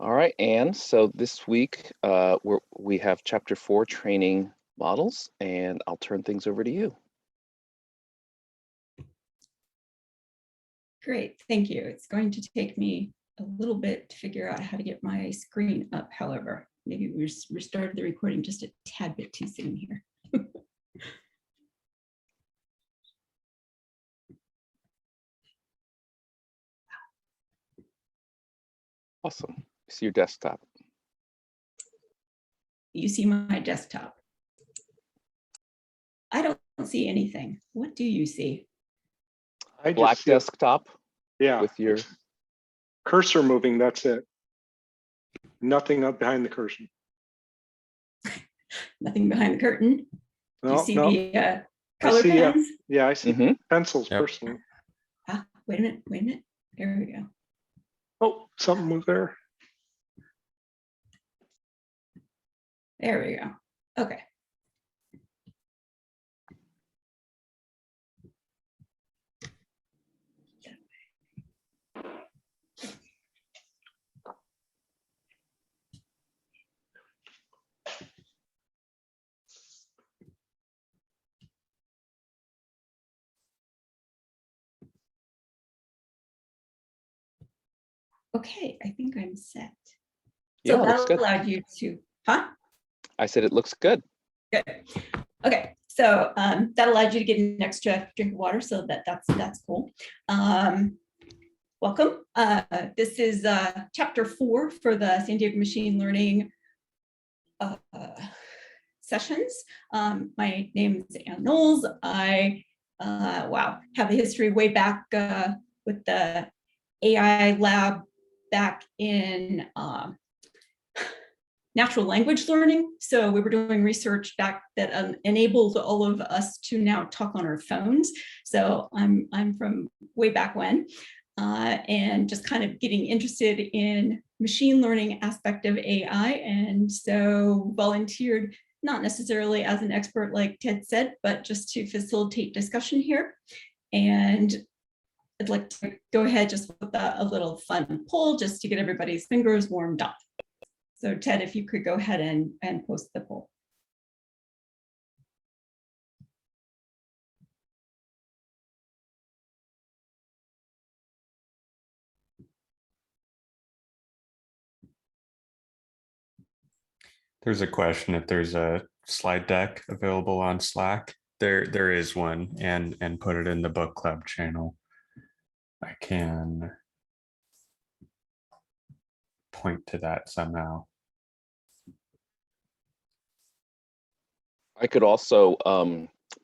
All right, and so this week we have Chapter 4 training models, and I'll turn things over to you. Great, thank you. It's going to take me a little bit to figure out how to get my screen up, however. Maybe we restarted the recording just a tad bit too soon here. Awesome. See your desktop. You see my desktop. I don't see anything. What do you see? I Black just see a- desktop yeah, with your cursor moving, that's it. Nothing up behind the cursor. Nothing behind the curtain. Do you No, see no. the color see, pens? Yeah, I see Mhm. pencils Yep. personally. Ah, wait a minute. There we go. Oh, something moved there. There we go. Okay. Okay, I think I'm set. Yeah, So looks that good. allowed you to, huh? I said it looks good. Good. Okay, so that allowed you to get an extra drink of water, so that's cool. Welcome. This is chapter 4 for the San Diego Machine Learning sessions. My name is Knowles. I have a history way back with the AI lab back in natural language learning. So we were doing research back that enabled all of us to now talk on our phones. So I'm from way back when, and just kind of getting interested in machine learning aspect of AI. And so volunteered, not necessarily as an expert like Ted said, but just to facilitate discussion here. And I'd like to go ahead just with a little fun poll just to get everybody's fingers warmed up. So Ted, if you could go ahead and post the poll. There's a question if there's a slide deck available on Slack. There is one, and put it in the book club channel. I can point to that somehow. I could also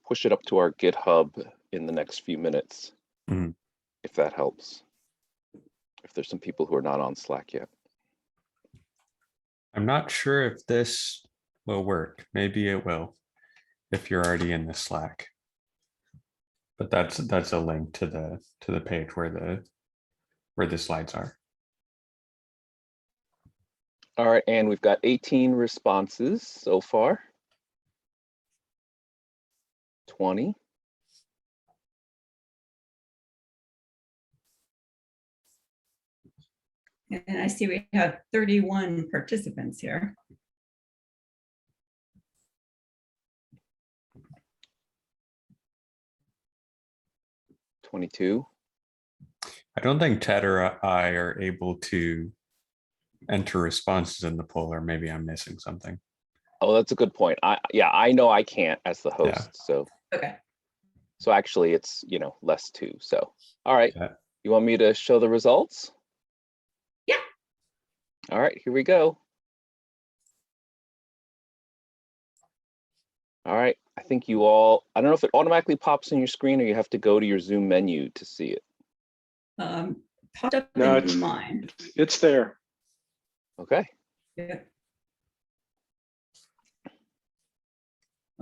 push it up to our GitHub in the next few minutes, if that helps. If there's some people who are not on Slack yet. I'm not sure if this will work. Maybe it will, if you're already in the Slack. But that's a link to the page where the slides are. All right, and we've got 18 responses so far. 20. And I see we have 31 participants here. $22. I don't think Ted or I are able to enter responses in the poll, or maybe I'm missing something. Oh, that's a good point. I know I can't as the host. Yeah. So Okay. So actually it's, less too. So, all right. Yeah. You want me to show the results? Yeah. All right, here we go. All right, I think you all, I don't know if it automatically pops on your screen or you have to go to your Zoom menu to see it. Popped up No, in mine. It's there. Okay. Yeah.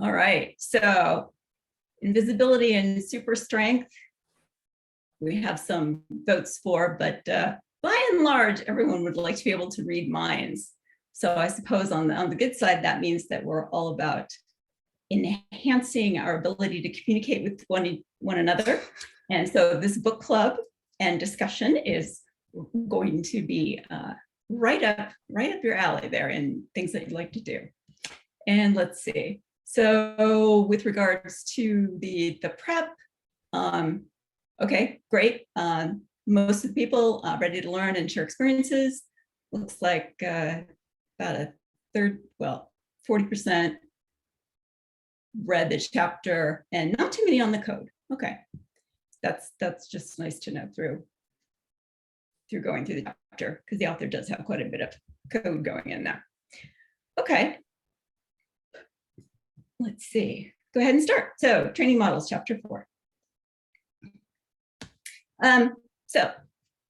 All right, so invisibility and super strength, we have some votes for, but by and large, everyone would like to be able to read minds. So I suppose on the good side, that means that we're all about enhancing our ability to communicate with one another. And so this book club and discussion is going to be right up your alley there and things that you'd like to do. And let's see. So with regards to the prep, okay, great. Most of the people ready to learn and share experiences. Looks like about a third, well, 40% read the chapter and not too many on the code. Okay, that's just nice to know through going through the chapter, because the author does have quite a bit of code going in there. Okay, let's see. Go ahead and start. So training models, chapter 4. So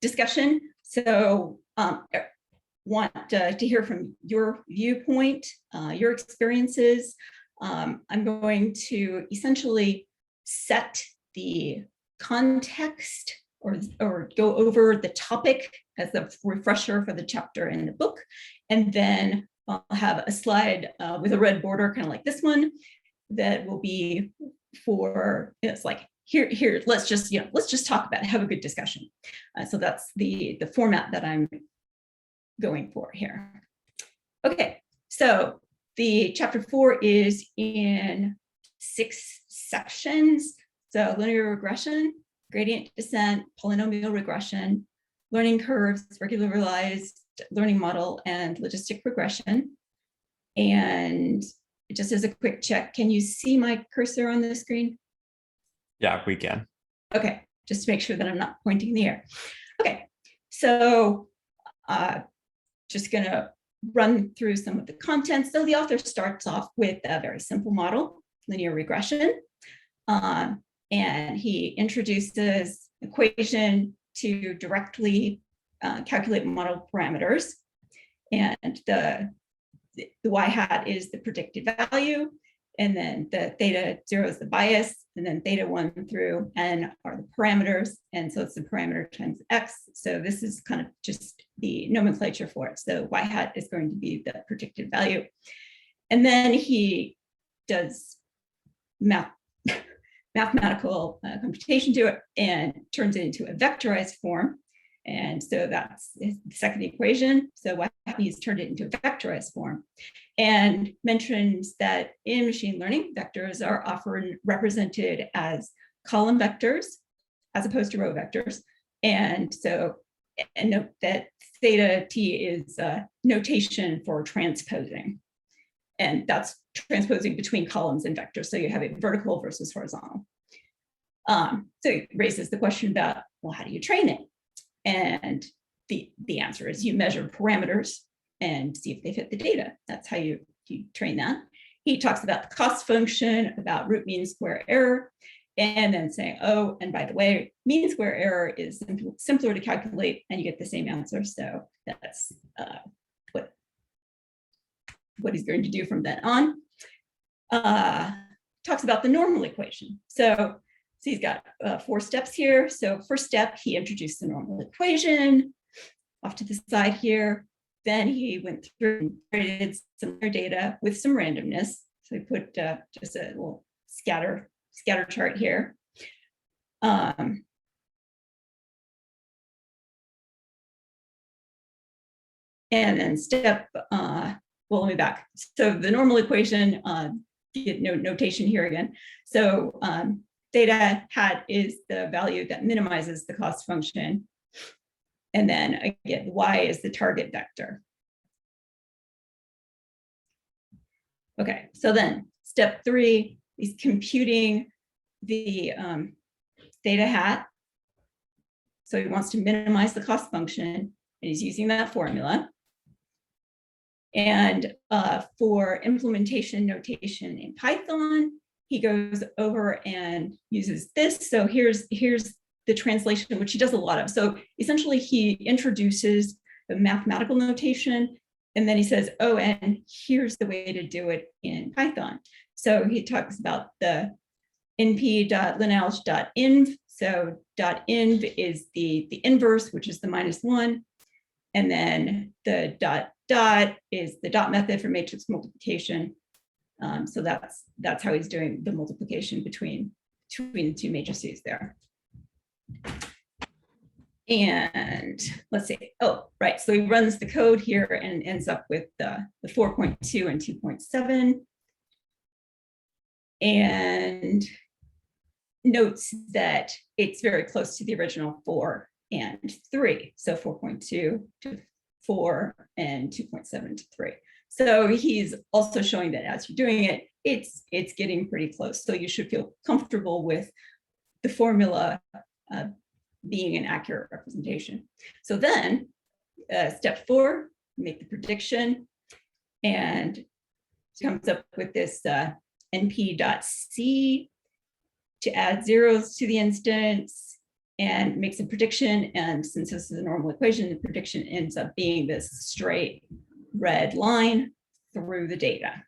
discussion. So want to hear from your viewpoint, your experiences. I'm going to essentially set the context or go over the topic as a refresher for the chapter in the book. And then I'll have a slide with a red border, kind of like this one, that will be for, it's like, here, let's just talk about it, have a good discussion. So that's the format that I'm going for here. Okay, so the chapter 4 is in 6 sections. So linear regression, gradient descent, polynomial regression, learning curves, regularized learning model, and logistic regression. And just as a quick check, can you see my cursor on the screen? Yeah, we can. Okay, just to make sure that I'm not pointing in the air. Okay, so just gonna run through some of the content. So the author starts off with a very simple model, linear regression. And he introduces equation to directly calculate model parameters. And the y hat is the predicted value. And then the theta 0 is the bias, and then theta 1 through n are the parameters. And so it's the parameter times x. So this is kind of just the nomenclature for it. So y hat is going to be the predicted value. And then he does mathematical computation to it and turns it into a vectorized form. And so that's the second equation. So what happens is turned it into a vectorized form, and mentions that in machine learning, vectors are often represented as column vectors as opposed to row vectors. And so, and note that theta t is a notation for transposing. And that's transposing between columns and vectors. So you have a vertical versus horizontal. So it raises the question about, well, how do you train it? And the answer is you measure parameters and see if they fit the data. That's how you train that. He talks about the cost function, about root mean square error, and then saying, oh, and by the way, mean square error is simpler to calculate and you get the same answer. So that's what he's going to do from then on. Talks about the normal equation. So he's got 4 steps here. So first step, he introduced the normal equation off to the side here. Then he went through and created some data with some randomness. So he put just a little scatter chart here. And then step, well, let me back. So the normal equation, get no notation here again. So theta hat is the value that minimizes the cost function. And then again, y is the target vector. Okay, so then step 3 is computing the theta hat. So he wants to minimize the cost function, and he's using that formula. And for implementation notation in Python, he goes over and uses this. So here's the translation, which he does a lot of. So essentially, he introduces the mathematical notation, and then he says, oh, and here's the way to do it in Python. So he talks about the np.lineage.inv. So .inv is the inverse, which is the -1. And then the dot is the dot method for matrix multiplication. So that's how he's doing the multiplication between the 2 matrices there. And let's see, oh, right. So he runs the code here and ends up with the 4.2 and 2.7. And notes that it's very close to the original 4 and 3. So 4.2 to 4 and 2.7 to 3. So he's also showing that as you're doing it, it's getting pretty close. So you should feel comfortable with the formula being an accurate representation. So then step 4, make the prediction, and comes up with this np.c to add zeros to the instance and makes a prediction. And since this is a normal equation, the prediction ends up being this straight red line through the data.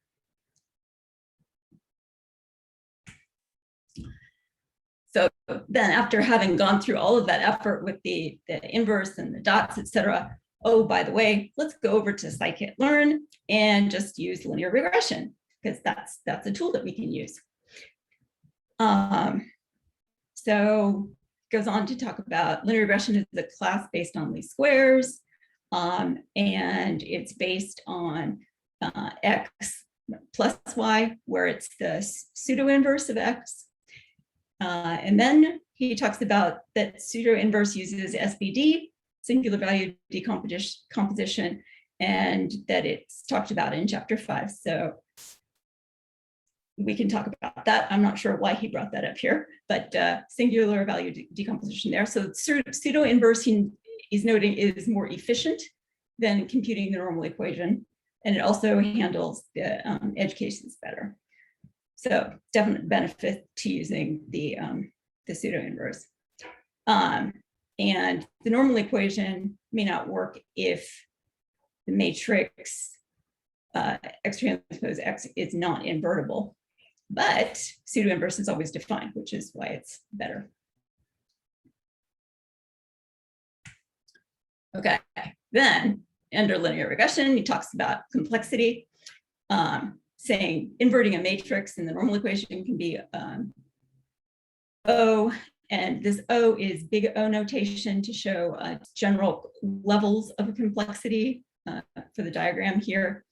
So then after having gone through all of that effort with the inverse and the dots, et cetera, oh, by the way, let's go over to Scikit-Learn and just use linear regression, because that's a tool that we can use. So goes on to talk about linear regression is a class based on least squares, and it's based on x plus y, where it's the pseudo inverse of x. And then he talks about that pseudo inverse uses SVD, singular value decomposition, and that it's talked about in chapter 5. So we can talk about that. I'm not sure why he brought that up here, but singular value decomposition there. So pseudo inverse, he is noting, is more efficient than computing the normal equation, and it also handles the edge cases better. So definite benefit to using the pseudo inverse. And the normal equation may not work if the matrix x transpose x is not invertible, but pseudo inverse is always defined, which is why it's better. Okay, then under linear regression, he talks about complexity, saying inverting a matrix in the normal equation can be O, and this O is big O notation to show general levels of complexity for the diagram here.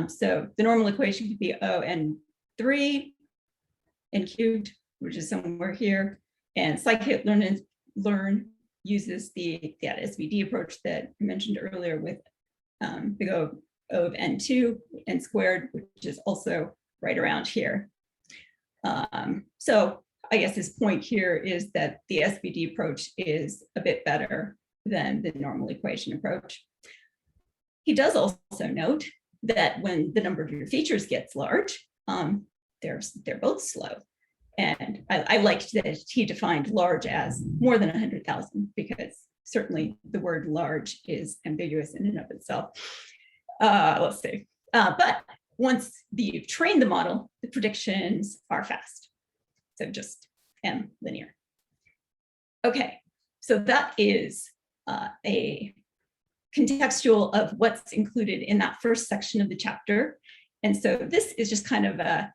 So the normal equation could be O and 3 n cubed, which is somewhere here, and Scikit-Learn uses that SVD approach that I mentioned earlier with big O of n2, n squared, which is also right around here. So I guess his point here is that the SVD approach is a bit better than the normal equation approach. He does also note that when the number of your features gets large, they're both slow. And I liked that he defined large as more than 100,000, because certainly the word large is ambiguous in and of itself. Let's see. But once you've trained the model, the predictions are fast. So just M linear. Okay, so that is a contextual of what's included in that first section of the chapter. And so this is just kind of a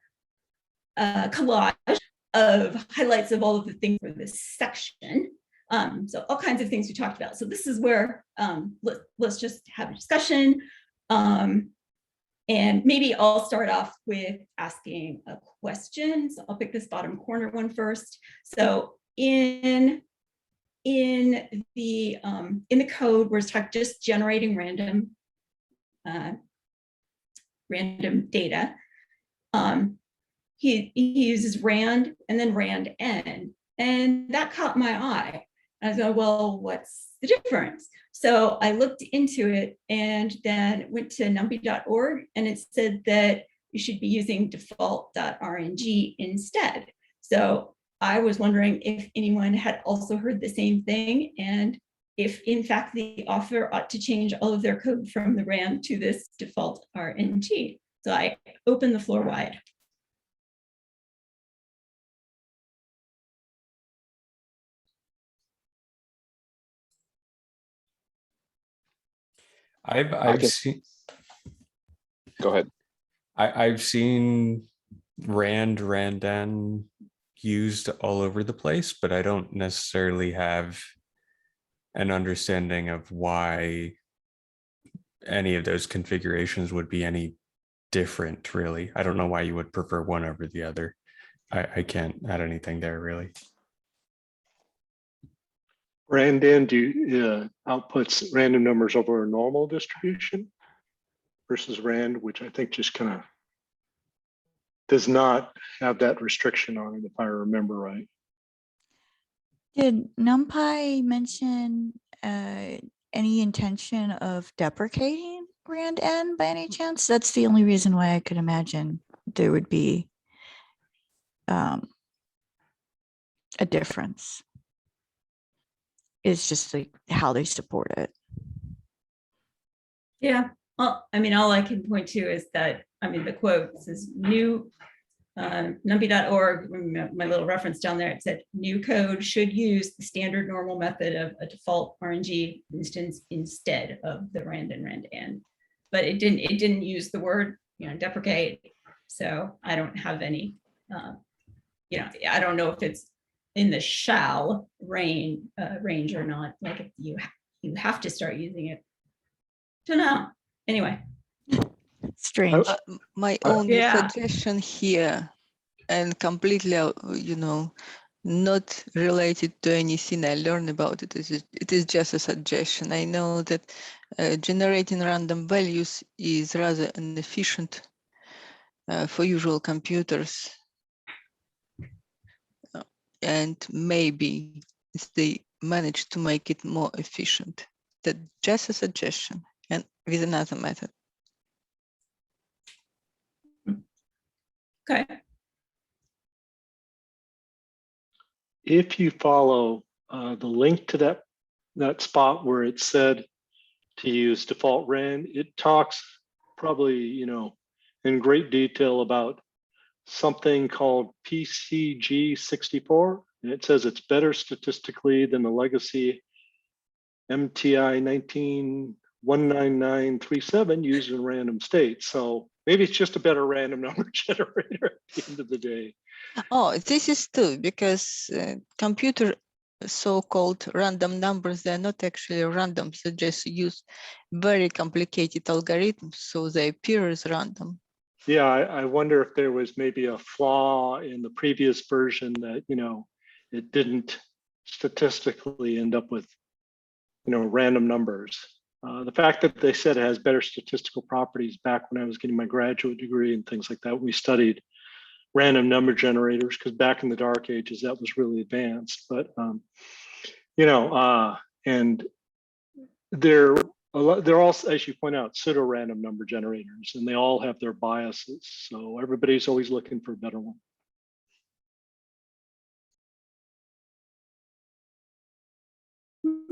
collage of highlights of all of the things for this section. So all kinds of things we talked about. So this is where let's just have a discussion. And maybe I'll start off with asking a question. So I'll pick this bottom corner one first. So in the code, we're just generating random data. He uses rand and then rand n, and that caught my eye. I was like, well, what's the difference? So I looked into it and then went to numpy.org, and it said that you should be using default.rng instead. So I was wondering if anyone had also heard the same thing, and if in fact the author ought to change all of their code from the rand to this default RNG. So I opened the floor wide. I've seen. Go ahead. I've seen randan used all over the place, but I don't necessarily have an understanding of why any of those configurations would be any different, really. I don't know why you would prefer one over the other. I can't add anything there, really. Randan outputs random numbers over a normal distribution versus rand, which I think just kind of does not have that restriction on it, if I remember right. Did NumPy mention any intention of deprecating rand_n by any chance? That's the only reason why I could imagine there would be a difference. It's just like how they support it. Yeah, well, I mean, all I can point to is that, I mean, the quote says new numpy.org, my little reference down there, it said new code should use the standard normal method of a default RNG instance instead of the rand and rand_n. But it didn't use the word, deprecate. So I don't have any, I don't know if it's in the shall range or not. Like if you have to start using it. Don't know. Anyway. Strange. My only suggestion here, and completely, not related to anything I learned about it, it is just a suggestion. I know that generating random values is rather inefficient for usual computers. And maybe they managed to make it more efficient. That's just a suggestion, and with another method. Okay. If you follow the link to that spot where it said to use default rand, it talks probably, in great detail about something called PCG64, and it says it's better statistically than the legacy MTI 19937 used in random states. So maybe it's just a better random number generator at the end of the day. Oh, this is true, because computer so-called random numbers, they're not actually random. They just use very complicated algorithms, so they appear as random. Yeah, I wonder if there was maybe a flaw in the previous version that, it didn't statistically end up with, random numbers. The fact that they said it has better statistical properties, back when I was getting my graduate degree and things like that, we studied random number generators, because back in the dark ages, that was really advanced. But, and they're all, as you point out, pseudo-random number generators, and they all have their biases. So everybody's always looking for a better one.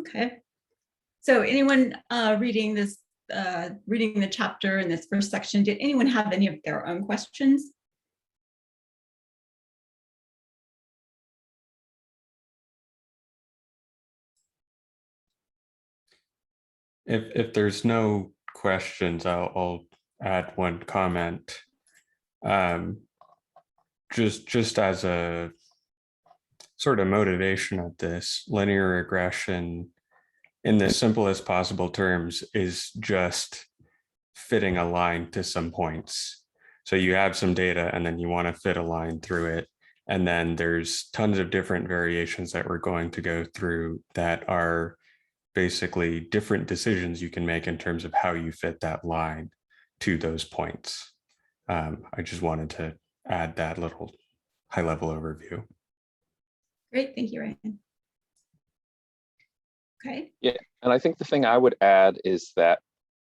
Okay. So anyone reading the chapter in this first section, did anyone have any of their own questions? If there's no questions, I'll add one comment. Just as a sort of motivation of this, linear regression in the simplest possible terms is just fitting a line to some points. So you have some data and then you want to fit a line through it. And then there's tons of different variations that we're going to go through that are basically different decisions you can make in terms of how you fit that line to those points. I just wanted to add that little high-level overview. Great, thank you, Ryan. Okay. Yeah, and I think the thing I would add is that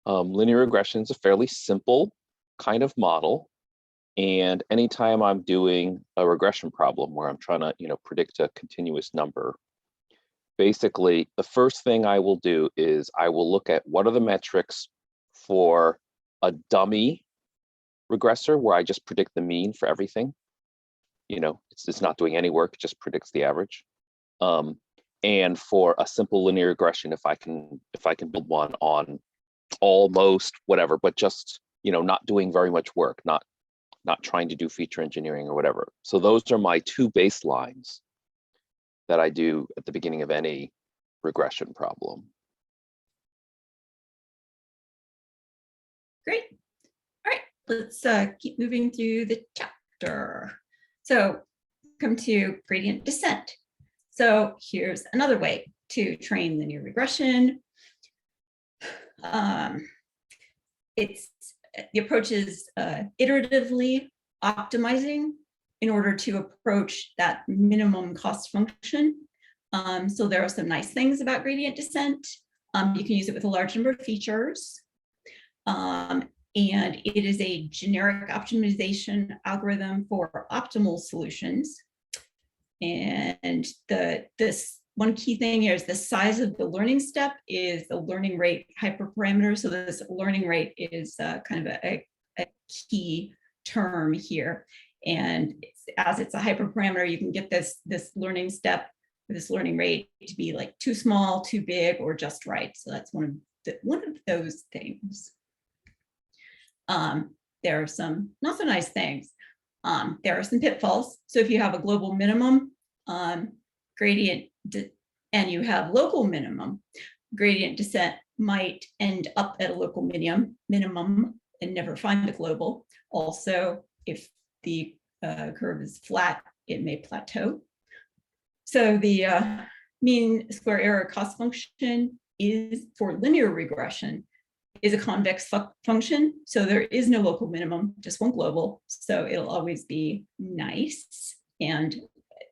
linear regression is a fairly simple kind of model. And anytime I'm doing a regression problem where I'm trying to, predict a continuous number, basically, the first thing I will do is I will look at what are the metrics for a dummy regressor where I just predict the mean for everything. It's not doing any work, it just predicts the average. And for a simple linear regression, if I can build one on almost whatever, but just not doing very much work, not trying to do feature engineering or whatever. So those are my two baselines that I do at the beginning of any regression problem. Great. All right, let's keep moving through the chapter. So come to gradient descent. So here's another way to train linear regression. The approach is iteratively optimizing in order to approach that minimum cost function. So there are some nice things about gradient descent. You can use it with a large number of features. And it is a generic optimization algorithm for optimal solutions. And this one key thing here is the size of the learning step is the learning rate hyperparameter. So this learning rate is kind of a key term here. And as it's a hyperparameter, you can get this learning step, this learning rate to be like too small, too big, or just right. So that's one of those things. There are some not so nice things. There are some pitfalls. So if you have a global minimum gradient and you have local minimum, gradient descent might end up at a local minimum and never find a global. Also, if the curve is flat, it may plateau. So the mean square error cost function is for linear regression is a convex function. So there is no local minimum, just one global. So it'll always be nice and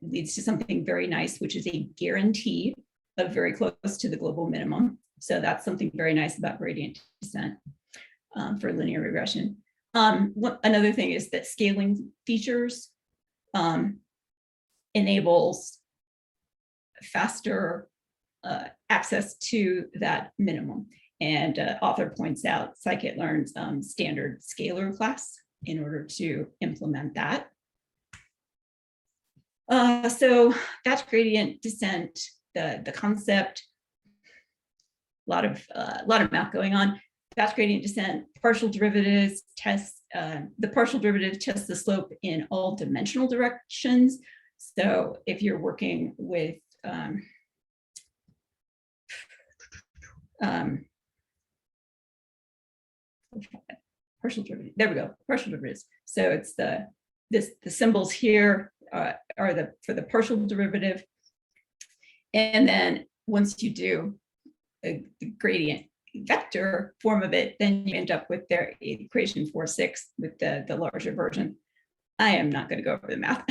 leads to something very nice, which is a guarantee of very close to the global minimum. So that's something very nice about gradient descent for linear regression. Another thing is that scaling features enables faster access to that minimum. And author points out Scikit-Learn's standard scaler class in order to implement that. So batch gradient descent, the concept, a lot of math going on. Batch gradient descent, partial derivatives test, the partial derivative tests the slope in all dimensional directions. So if you're working with partial derivative, there we go, partial derivatives. So it's the symbols here are for the partial derivative. And then once you do the gradient vector form of it, then you end up with their equation 4-6 with the larger version. I am not going to go over the math.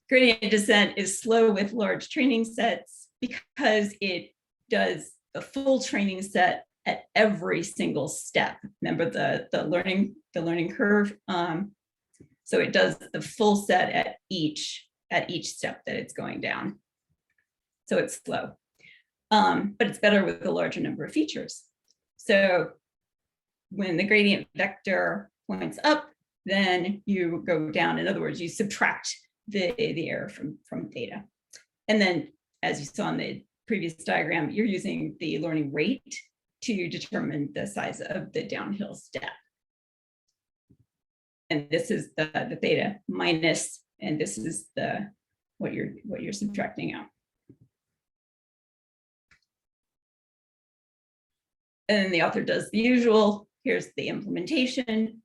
Gradient descent is slow with large training sets because it does the full training set at every single step. Remember the learning curve. So it does the full set at each step that it's going down. So it's slow, but it's better with a larger number of features. So when the gradient vector points up, then you go down. In other words, you subtract the error from data. And then, as you saw in the previous diagram, you're using the learning rate to determine the size of the downhill step. And this is the theta minus, and this is what you're subtracting out. And then the author does the usual. Here's the implementation.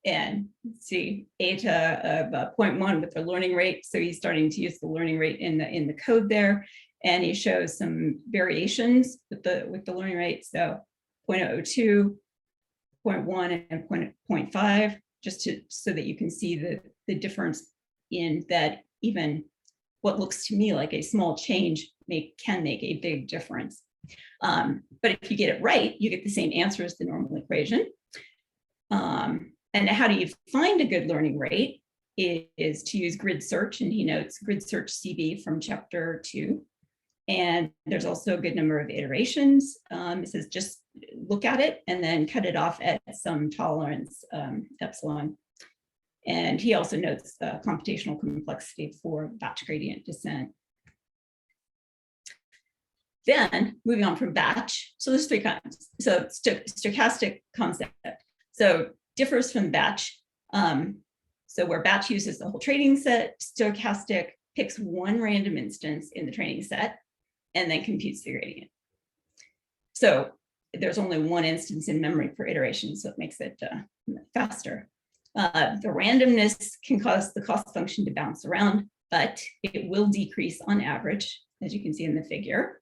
And see eta of 0.1 with the learning rate. So he's starting to use the learning rate in the code there. And he shows some variations with the learning rate. So 0.02, 0.1, and 0.5, just so that you can see the difference in that even what looks to me like a small change can make a big difference. But if you get it right, you get the same answer as the normal equation. And how do you find a good learning rate is to use grid search, and he notes grid search CB from chapter 2. And there's also a good number of iterations. It says just look at it and then cut it off at some tolerance epsilon. And he also notes computational complexity for batch gradient descent. Then moving on from batch, so there's 3 kinds. So stochastic concept. So differs from batch. So where batch uses the whole training set, stochastic picks one random instance in the training set, and then computes the gradient. So there's only one instance in memory per iteration, so it makes it faster. The randomness can cause the cost function to bounce around, but it will decrease on average, as you can see in the figure.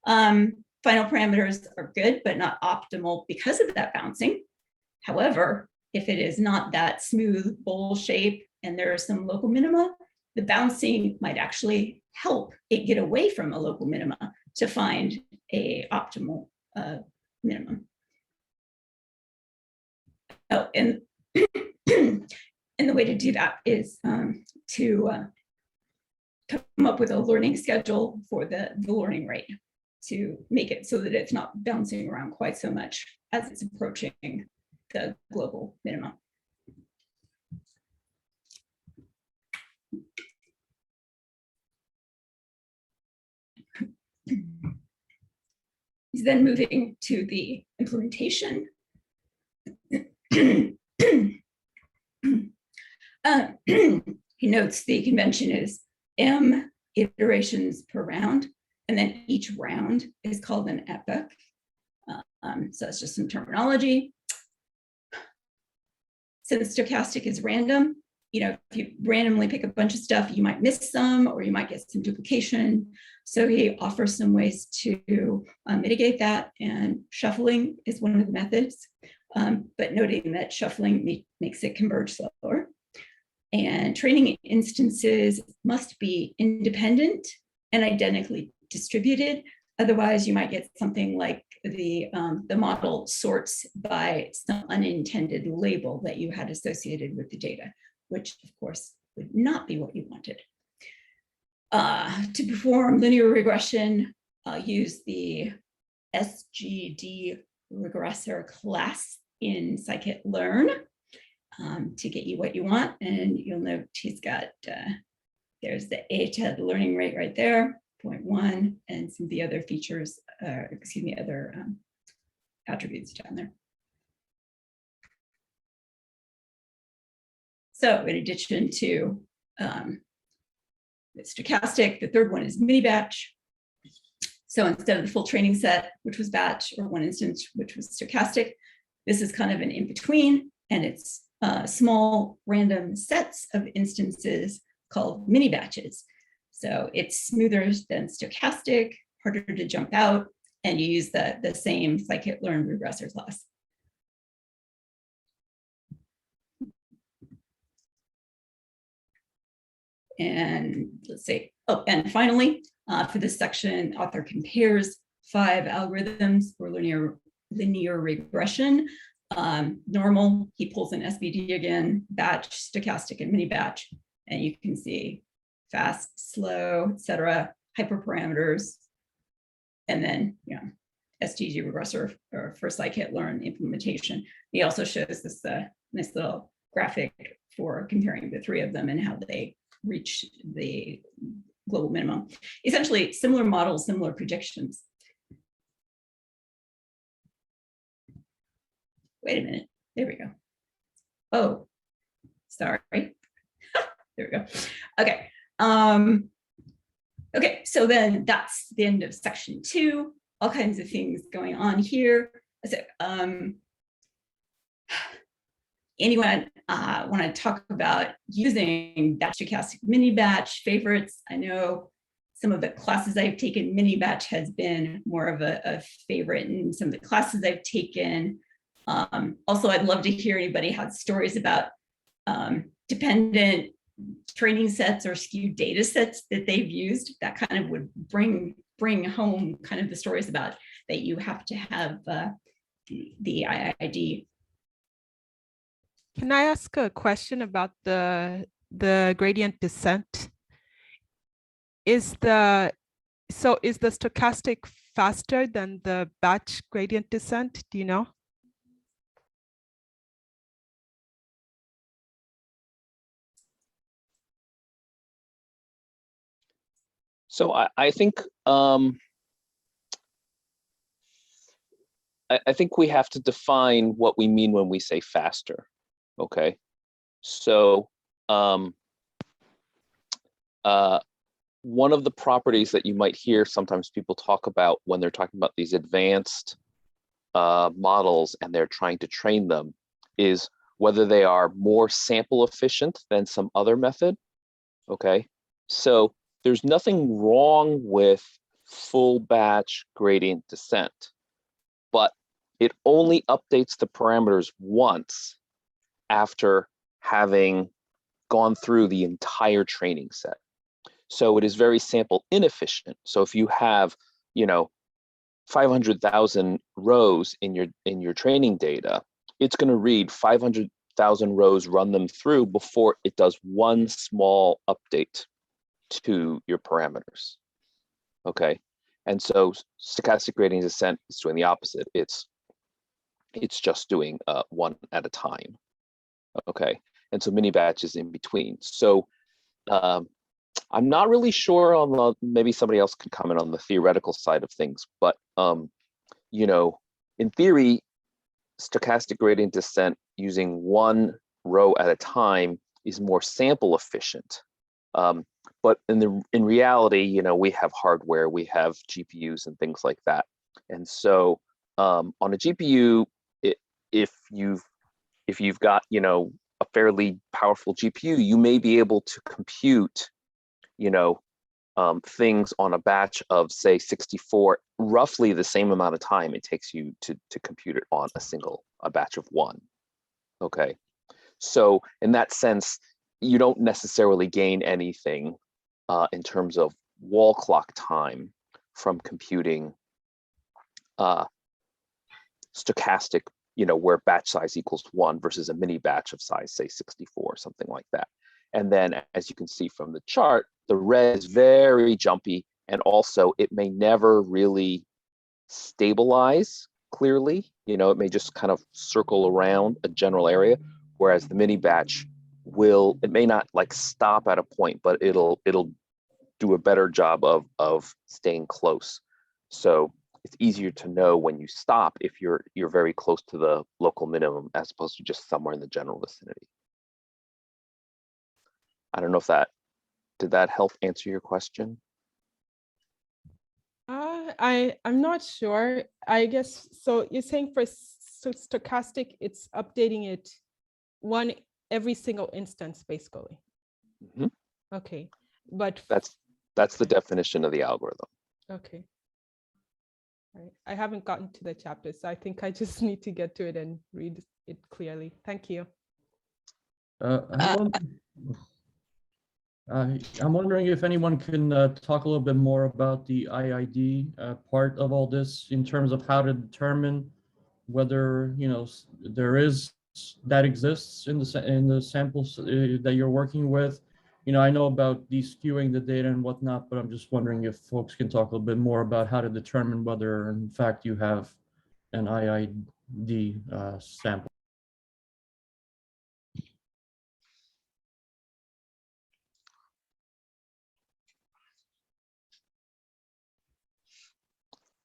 Final parameters are good, but not optimal because of that bouncing. However, if it is not that smooth bowl shape and there are some local minima, the bouncing might actually help it get away from a local minima to find a optimal minimum. Oh, and and the way to do that is to come up with a learning schedule for the learning rate to make it so that it's not bouncing around quite so much as it's approaching the global minimum. He's then moving to the implementation. He notes the convention is M iterations per round, and then each round is called an epoch. So that's just some terminology. Since stochastic is random, if you randomly pick a bunch of stuff, you might miss some, or you might get some duplication. So he offers some ways to mitigate that, and shuffling is one of the methods, but noting that shuffling makes it converge slower. And training instances must be independent and identically distributed. Otherwise, you might get something like the model sorts by some unintended label that you had associated with the data, which of course would not be what you wanted. To perform linear regression, use the SGD regressor class in Scikit-Learn to get you what you want. And you'll note he's got, there's the eta, the learning rate right there, 0.1, and some of the other features, other attributes down there. So in addition to the stochastic, the third one is mini batch. So instead of the full training set, which was batch, or one instance, which was stochastic, this is kind of an in-between, and it's small random sets of instances called mini batches. So it's smoother than stochastic, harder to jump out, and you use the same Scikit-Learn regressor class. And let's see, oh, and finally, for this section, author compares 5 algorithms for linear regression. Normal, he pulls in SVD again, batch, stochastic, and mini batch, and you can see fast, slow, etc., hyperparameters, and then SGD regressor for Scikit-Learn implementation. He also shows this nice little graphic for comparing the 3 of them and how they reach the global minimum. Essentially, similar models, similar predictions. Wait a minute, there we go. Oh, sorry. There we go. Okay. Okay, so then that's the end of section 2. All kinds of things going on here. So, anyone want to talk about using batch, stochastic, mini batch favorites? I know some of the classes I've taken, mini batch has been more of a favorite in some of the classes I've taken. Also, I'd love to hear anybody have stories about dependent training sets or skewed data sets that they've used that kind of would bring home kind of the stories about that you have to have the IID. Can I ask a question about the gradient descent? Is the stochastic faster than the batch gradient descent? Do you know? So I think I think we have to define what we mean when we say faster. Okay, so one of the properties that you might hear sometimes people talk about when they're talking about these advanced models and they're trying to train them is whether they are more sample efficient than some other method. Okay, so there's nothing wrong with full batch gradient descent, but it only updates the parameters once after having gone through the entire training set. So it is very sample inefficient. So if you have, 500,000 rows in your training data, it's going to read 500,000 rows, run them through before it does one small update to your parameters. Okay, and so stochastic gradient descent is doing the opposite. It's just doing one at a time. Okay, and so mini batch is in between. So I'm not really sure on the, maybe somebody else could comment on the theoretical side of things, but in theory, stochastic gradient descent using one row at a time is more sample efficient. But in reality, we have hardware, we have GPUs and things like that. And so on a GPU, if you've got, a fairly powerful GPU, you may be able to compute, things on a batch of, say, 64, roughly the same amount of time it takes you to compute it on a batch of one. Okay, so in that sense, you don't necessarily gain anything in terms of wall clock time from computing stochastic, where batch size equals 1 versus a mini batch of size, say, 64, something like that. And then, as you can see from the chart, the red is very jumpy, and also it may never really stabilize clearly. It may just kind of circle around a general area, whereas the mini batch it may not like stop at a point, but it'll do a better job of staying close. So it's easier to know when you stop if you're very close to the local minimum as opposed to just somewhere in the general vicinity. I don't know if did that help answer your question? I'm not sure. I guess, so you're saying for stochastic, it's updating it every single instance, basically. Mm-hmm. Okay, but that's the definition of the algorithm. Okay. All right. I haven't gotten to the chapter, so I think I just need to get to it and read it clearly. Thank you. I'm wondering if anyone can talk a little bit more about the IID part of all this in terms of how to determine whether there is that exists in the samples that you're working with. I know about de-skewing the data and whatnot, but I'm just wondering if folks can talk a little bit more about how to determine whether, in fact, you have an IID sample.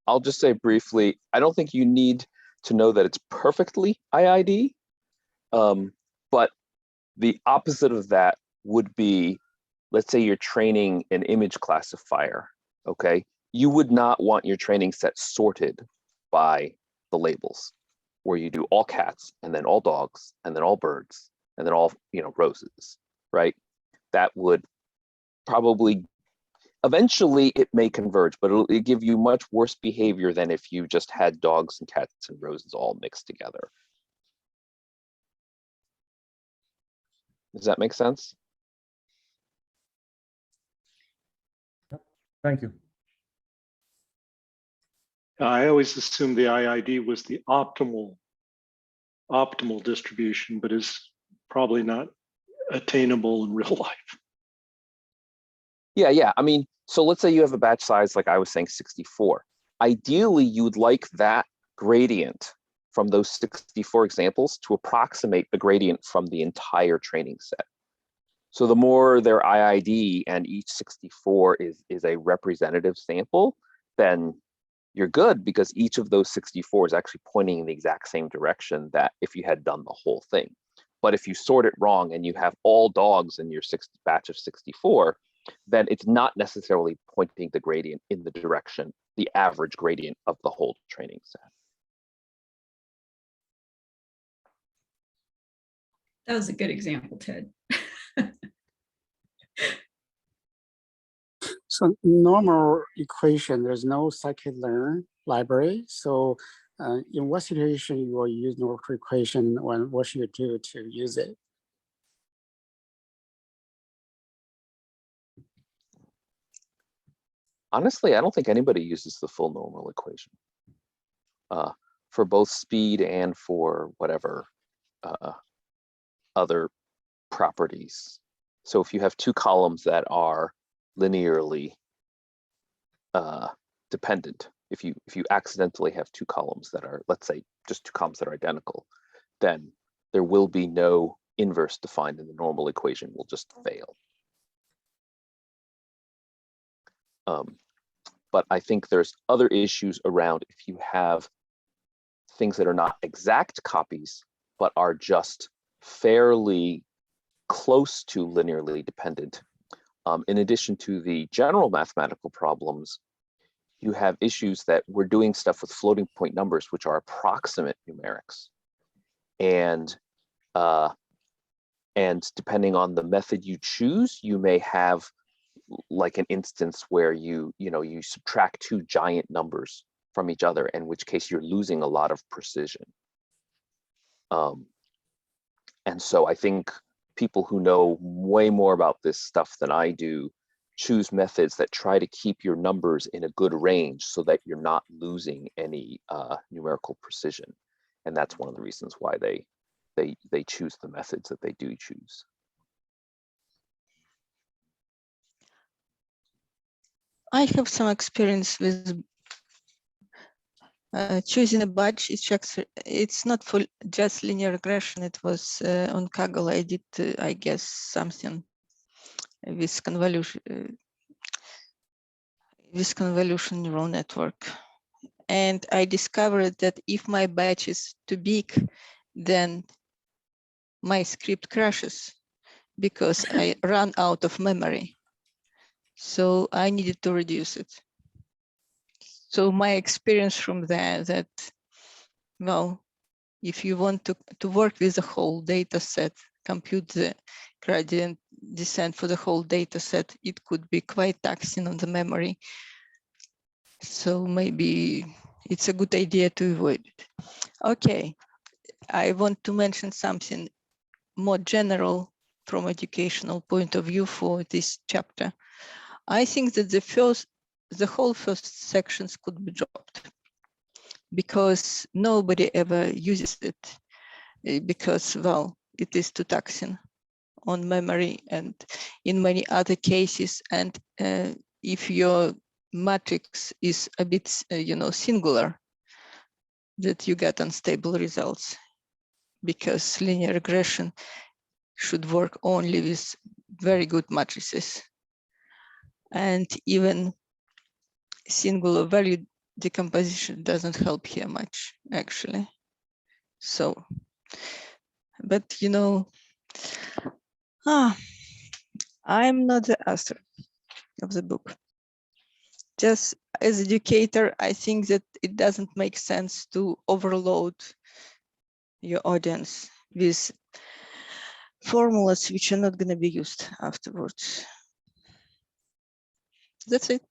I'll just say briefly, I don't think you need to know that it's perfectly IID, but the opposite of that would be, let's say you're training an image classifier, okay? You would not want your training set sorted by the labels, where you do all cats, and then all dogs, and then all birds, and then all roses, right? That would probably, eventually it may converge, but it'll give you much worse behavior than if you just had dogs and cats and roses all mixed together. Does that make sense? Thank you. I always assumed the IID was the optimal distribution, but is probably not attainable in real life. Yeah. I mean, so let's say you have a batch size, like I was saying, 64. Ideally, you would like that gradient from those 64 examples to approximate the gradient from the entire training set. So the more their IID and each 64 is a representative sample, then you're good, because each of those 64 is actually pointing in the exact same direction that if you had done the whole thing. But if you sort it wrong and you have all dogs in your batch of 64, then it's not necessarily pointing the gradient in the direction, the average gradient of the whole training set. That was a good example, Ted. So normal equation, there's no Scikit-Learn library. So in what situation you will use normal equation, and what should you do to use it? Honestly, I don't think anybody uses the full normal equation for both speed and for whatever other properties. So if you have two columns that are linearly dependent, if you accidentally have two columns that are, let's say, just two columns that are identical, then there will be no inverse defined in the normal equation, will just fail. But I think there's other issues around if you have things that are not exact copies, but are just fairly close to linearly dependent. In addition to the general mathematical problems, you have issues that we're doing stuff with floating point numbers, which are approximate numerics. And depending on the method you choose, you may have like an instance where you subtract two giant numbers from each other, in which case you're losing a lot of precision. And so I think people who know way more about this stuff than I do choose methods that try to keep your numbers in a good range so that you're not losing any numerical precision. And that's one of the reasons why they choose the methods that they do choose. I have some experience with choosing a batch. It checks. It's not for just linear regression. It was on Kaggle. I did, I guess, something with convolution neural network, and I discovered that if my batch is too big, then my script crashes because I run out of memory. So I needed to reduce it. So my experience from there that, well, if you want to work with the whole data set, compute the gradient descent for the whole data set, it could be quite taxing on the memory. So maybe it's a good idea to avoid it. Okay, I want to mention something more general from educational point of view for this chapter. I think that the whole first sections could be dropped because nobody ever uses it because, well, it is too taxing on memory and in many other cases. And if your matrix is a bit, singular, that you get unstable results because linear regression should work only with very good matrices. And even singular value decomposition doesn't help here much, actually. So, but I'm not the author of the book. Just as educator, I think that it doesn't make sense to overload your audience with formulas which are not going to be used afterwards. That's it.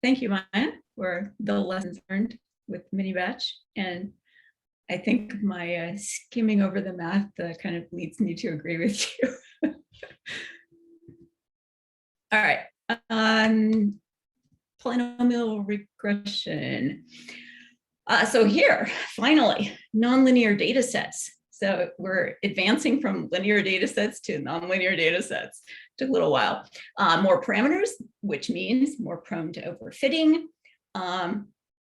Thank you, Maya, for the lessons learned with mini batch. And I think my skimming over the math kind of leads me to agree with you. All right. Polynomial regression. So here, finally, nonlinear data sets. So we're advancing from linear data sets to nonlinear data sets. Took a little while. More parameters, which means more prone to overfitting.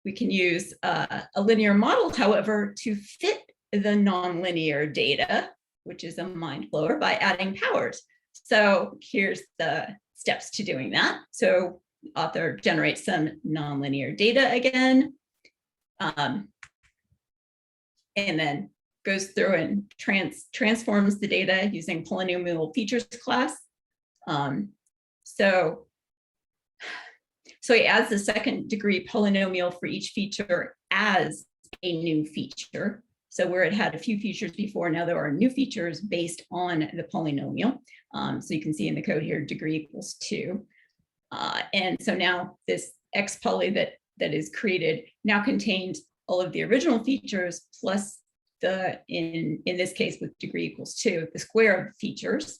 We can use a linear model, however, to fit the nonlinear data, which is a mind blower, by adding powers. So here's the steps to doing that. So author generates some nonlinear data again, and then goes through and transforms the data using polynomial features class. So he adds the second degree polynomial for each feature as a new feature. So where it had a few features before, now there are new features based on the polynomial. So you can see in the code here, degree equals 2. And so now this X poly that is created now contains all of the original features plus the, in this case with degree equals 2, the square of the features.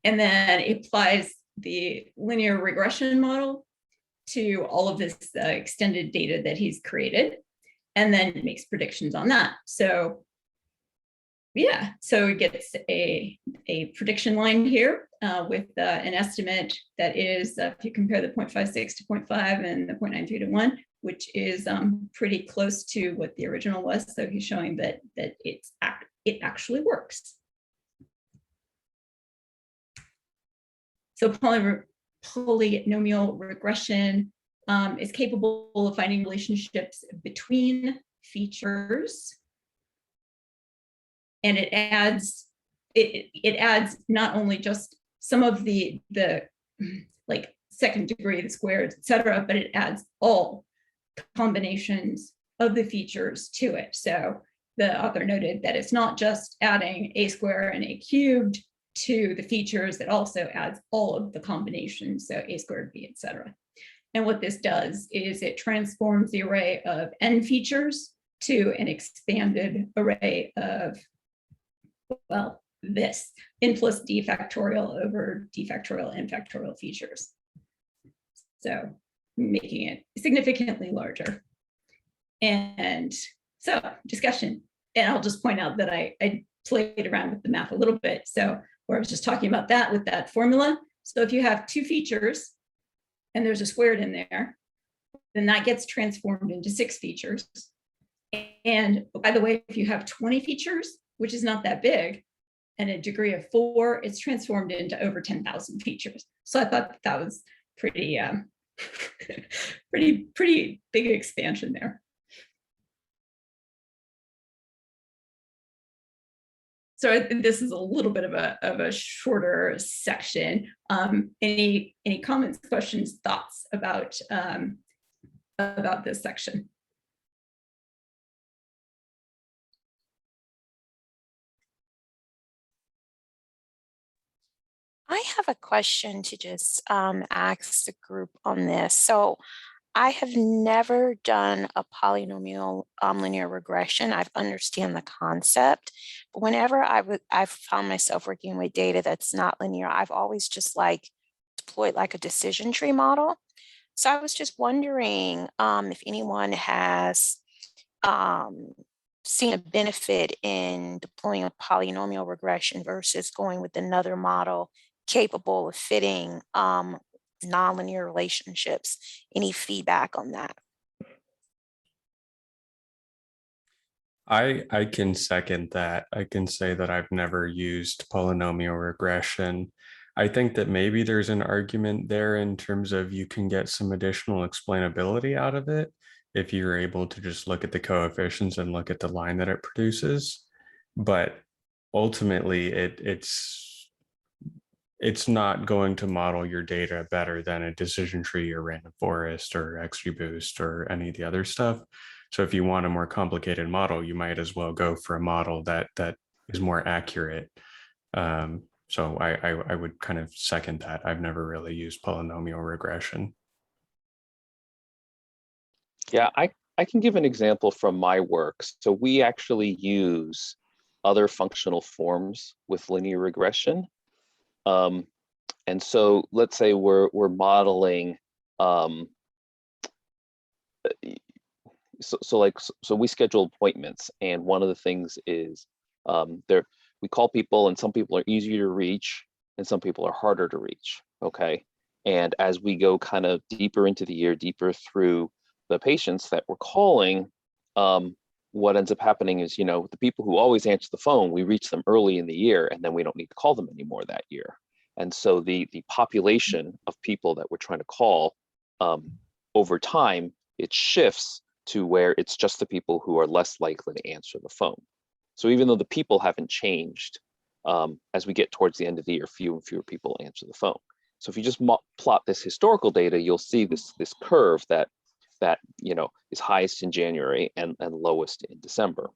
And then it applies the linear regression model to all of this extended data that he's created, and then it makes predictions on that. So yeah, so it gets a prediction line here with an estimate that is, if you compare the 0.56 to 0.5 and the 0.93 to 1, which is pretty close to what the original was. So he's showing that it actually works. So polynomial regression is capable of finding relationships between features. And it adds not only just some of the like second degree, the squares, et cetera, but it adds all combinations of the features to it. So the author noted that it's not just adding a square and a cubed to the features, it also adds all of the combinations, so a squared, b, et cetera. And what this does is it transforms the array of n features to an expanded array of, well, this n plus d factorial over d factorial n factorial features. So making it significantly larger. And so discussion, and I'll just point out that I played around with the math a little bit. So where I was just talking about that with that formula. So if you have 2 features and there's a squared in there, then that gets transformed into 6 features. And by the way, if you have 20 features, which is not that big, and a degree of 4, it's transformed into over 10,000 features. So I thought that was pretty, pretty big expansion there. So this is a little bit of a shorter section. Any comments, questions, thoughts about this section? I have a question to just ask the group on this. So I have never done a polynomial linear regression. I understand the concept, but whenever I've found myself working with data that's not linear, I've always just like deployed like a decision tree model. So I was just wondering if anyone has seen a benefit in deploying a polynomial regression versus going with another model capable of fitting nonlinear relationships. Any feedback on that? I can second that. I can say that I've never used polynomial regression. I think that maybe there's an argument there in terms of you can get some additional explainability out of it if you're able to just look at the coefficients and look at the line that it produces. But ultimately, it's not going to model your data better than a decision tree or random forest or XGBoost or any of the other stuff. So if you want a more complicated model, you might as well go for a model that is more accurate. So I would kind of second that. I've never really used polynomial regression. Yeah, I can give an example from my work. So we actually use other functional forms with linear regression. And so let's say we're modeling, so we schedule appointments, and one of the things is we call people, and some people are easier to reach and some people are harder to reach. Okay. And as we go kind of deeper into the year, deeper through the patients that we're calling, what ends up happening is, the people who always answer the phone, we reach them early in the year and then we don't need to call them anymore that year. And so the population of people that we're trying to call over time, it shifts to where it's just the people who are less likely to answer the phone. So even though the people haven't changed, as we get towards the end of the year, fewer and fewer people answer the phone. So if you just plot this historical data, you'll see this curve that is highest in January and lowest in December.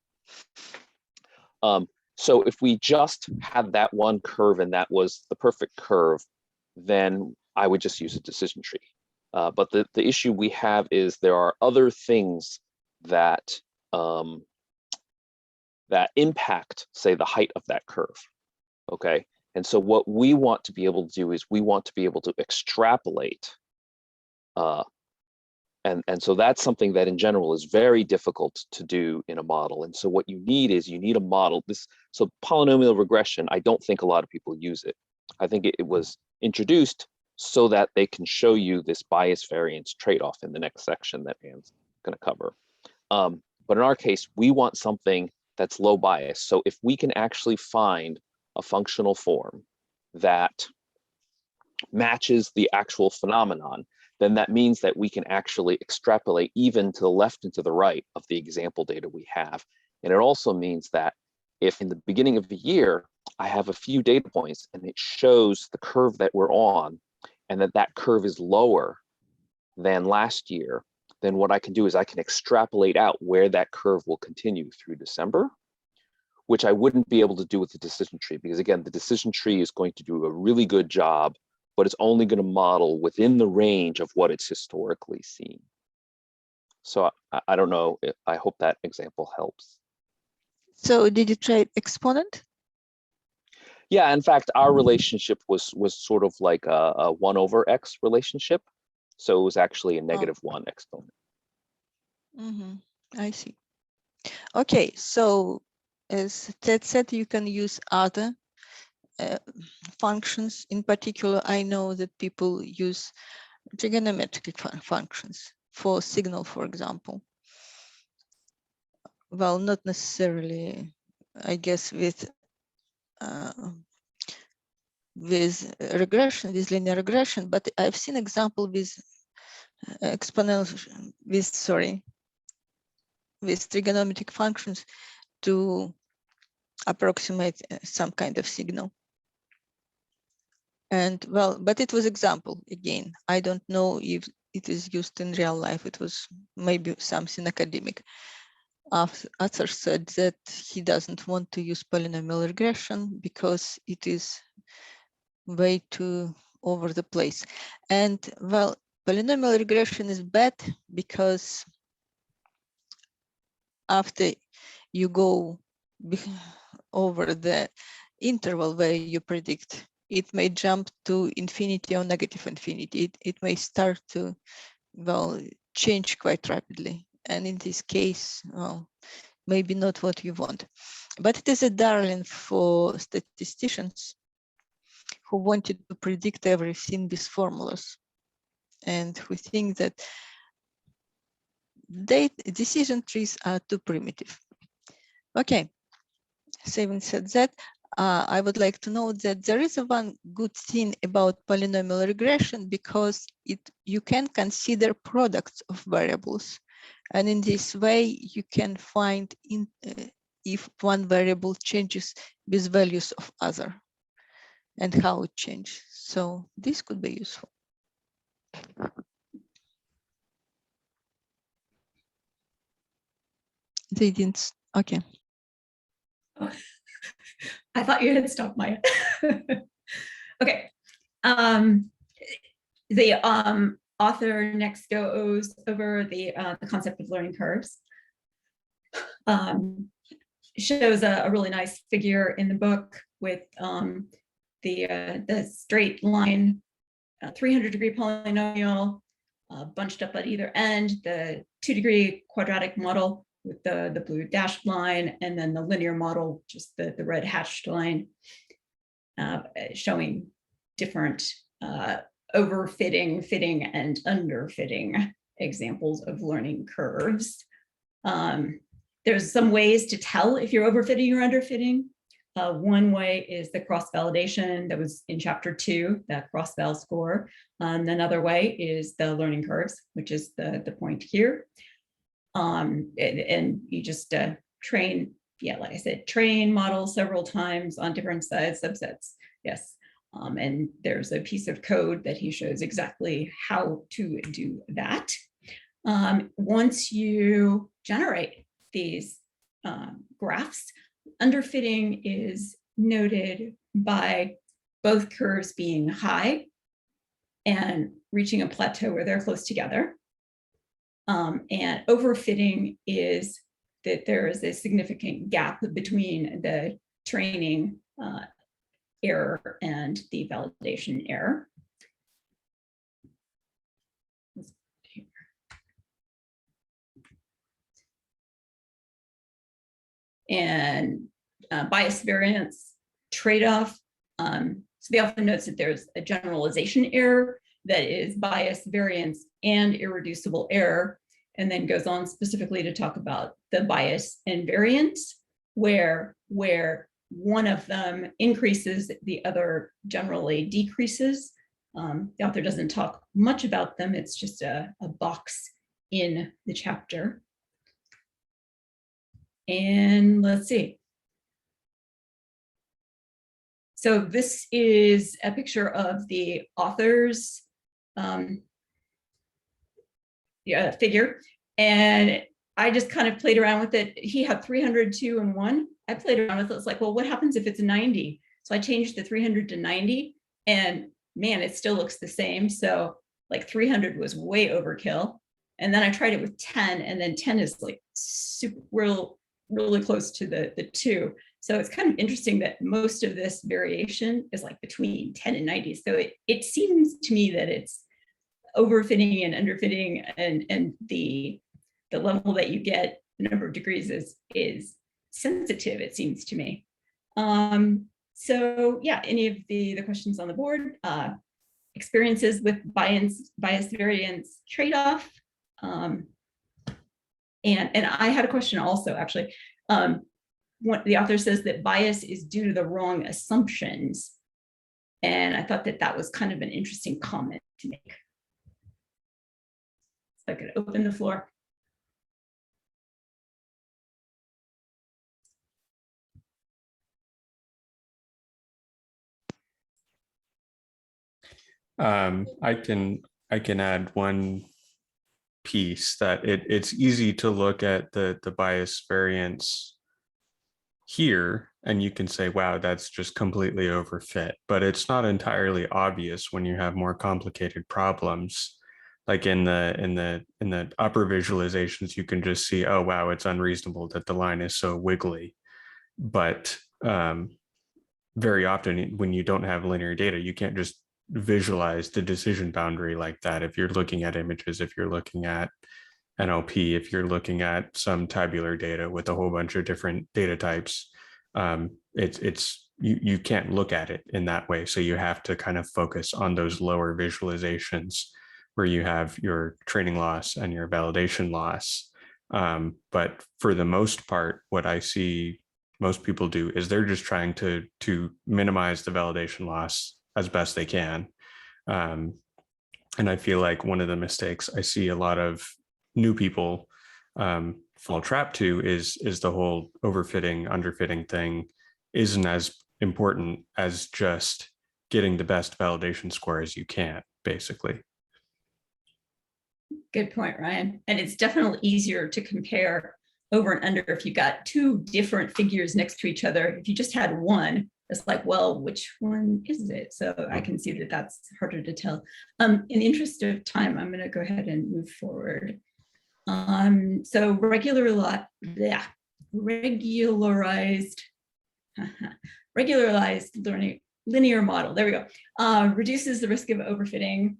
So if we just had that one curve and that was the perfect curve, then I would just use a decision tree. But the issue we have is there are other things that that impact, say, the height of that curve. Okay, and so what we want to be able to do is we want to be able to extrapolate. And so that's something that in general is very difficult to do in a model. And so what you need is you need a model. So polynomial regression, I don't think a lot of people use it. I think it was introduced so that they can show you this bias variance trade-off in the next section that Anne's going to cover. But in our case, we want something that's low bias. So if we can actually find a functional form that matches the actual phenomenon, then that means that we can actually extrapolate even to the left and to the right of the example data we have. And it also means that if in the beginning of the year, I have a few data points and it shows the curve that we're on, and that curve is lower than last year, then what I can do is I can extrapolate out where that curve will continue through December, which I wouldn't be able to do with the decision tree, because again, the decision tree is going to do a really good job, but it's only going to model within the range of what it's historically seen. So I don't know, I hope that example helps. So did you try exponent? Yeah, in fact, our relationship was sort of like a 1/x relationship. So it was actually a -1 exponent. I see. Okay, so as Ted said, you can use other functions. In particular, I know that people use trigonometric functions for signal, for example. Well, not necessarily, I guess, with regression, with linear regression, but I've seen example with exponential, with trigonometric functions to approximate some kind of signal. And well, but it was example again. I don't know if it is used in real life. It was maybe something academic. Arthur said that he doesn't want to use polynomial regression because it is way too over the place. And well, polynomial regression is bad because after you go over the interval where you predict, it may jump to infinity or negative infinity. It may start to, well, change quite rapidly. And in this case, well, maybe not what you want. But it is a darling for statisticians who wanted to predict everything with formulas and who think that decision trees are too primitive. Okay, having said that, I would like to note that there is one good thing about polynomial regression because you can consider products of variables. And in this way, you can find if one variable changes with values of other and how it changes. So this could be useful. They didn't, okay. Oh, I thought you had stopped Maya. Okay. The author next goes over the concept of learning curves. Shows a really nice figure in the book with the straight line 300-degree polynomial bunched up at either end, the 2-degree quadratic model with the blue dashed line, and then the linear model, just the red hatched line, showing different overfitting, fitting, and underfitting examples of learning curves. There's some ways to tell if you're overfitting or underfitting. One way is the cross-validation that was in chapter 2, that cross-val score. Another way is the learning curves, which is the point here. And you just train yeah, like I said, train models several times on different size subsets. Yes. And there's a piece of code that he shows exactly how to do that. Once you generate these graphs, underfitting is noted by both curves being high and reaching a plateau where they're close together. And overfitting is that there is a significant gap between the training error and the validation error. And bias variance trade-off. So the author notes that there's a generalization error that is bias, variance, and irreducible error, and then goes on specifically to talk about the bias and variance, where one of them increases, the other generally decreases. The author doesn't talk much about them. It's just a box in the chapter. And let's see. So this is a picture of the author's figure. And I just kind of played around with it. He had 300, 2, and 1. I played around with it. It's like, well, what happens if it's 90? So I changed the 300 to 90, and man, it still looks the same. So like 300 was way overkill. And then I tried it with 10, and then 10 is like super really close to the 2. So it's kind of interesting that most of this variation is like between 10 and 90. So it seems to me that it's overfitting and underfitting, and the level that you get, the number of degrees is sensitive, it seems to me. So yeah, any of the questions on the board, experiences with bias variance trade-off. And I had a question also, actually. What the author says that bias is due to the wrong assumptions. And I thought that was kind of an interesting comment to make. So I could open the floor. I can add one piece that it's easy to look at the bias variance here and you can say, wow, that's just completely overfit, but it's not entirely obvious when you have more complicated problems. Like in the upper visualizations, you can just see, oh wow, it's unreasonable that the line is so wiggly. But very often when you don't have linear data, you can't just visualize the decision boundary like that. If you're looking at images, if you're looking at NLP, if you're looking at some tabular data with a whole bunch of different data types, you can't look at it in that way. So you have to kind of focus on those lower visualizations where you have your training loss and your validation loss. But for the most part, what I see most people do is they're just trying to minimize the validation loss as best they can. And I feel like one of the mistakes I see a lot of new people fall trap to is the whole overfitting, underfitting thing isn't as important as just getting the best validation score as you can, basically. Good point, Ryan. And it's definitely easier to compare over and under if you got two different figures next to each other. If you just had one, it's like, well, which one is it? So I can see that that's harder to tell. In the interest of time, I'm going to go ahead and move forward. So regularized learning linear model. There we go. Reduces the risk of overfitting.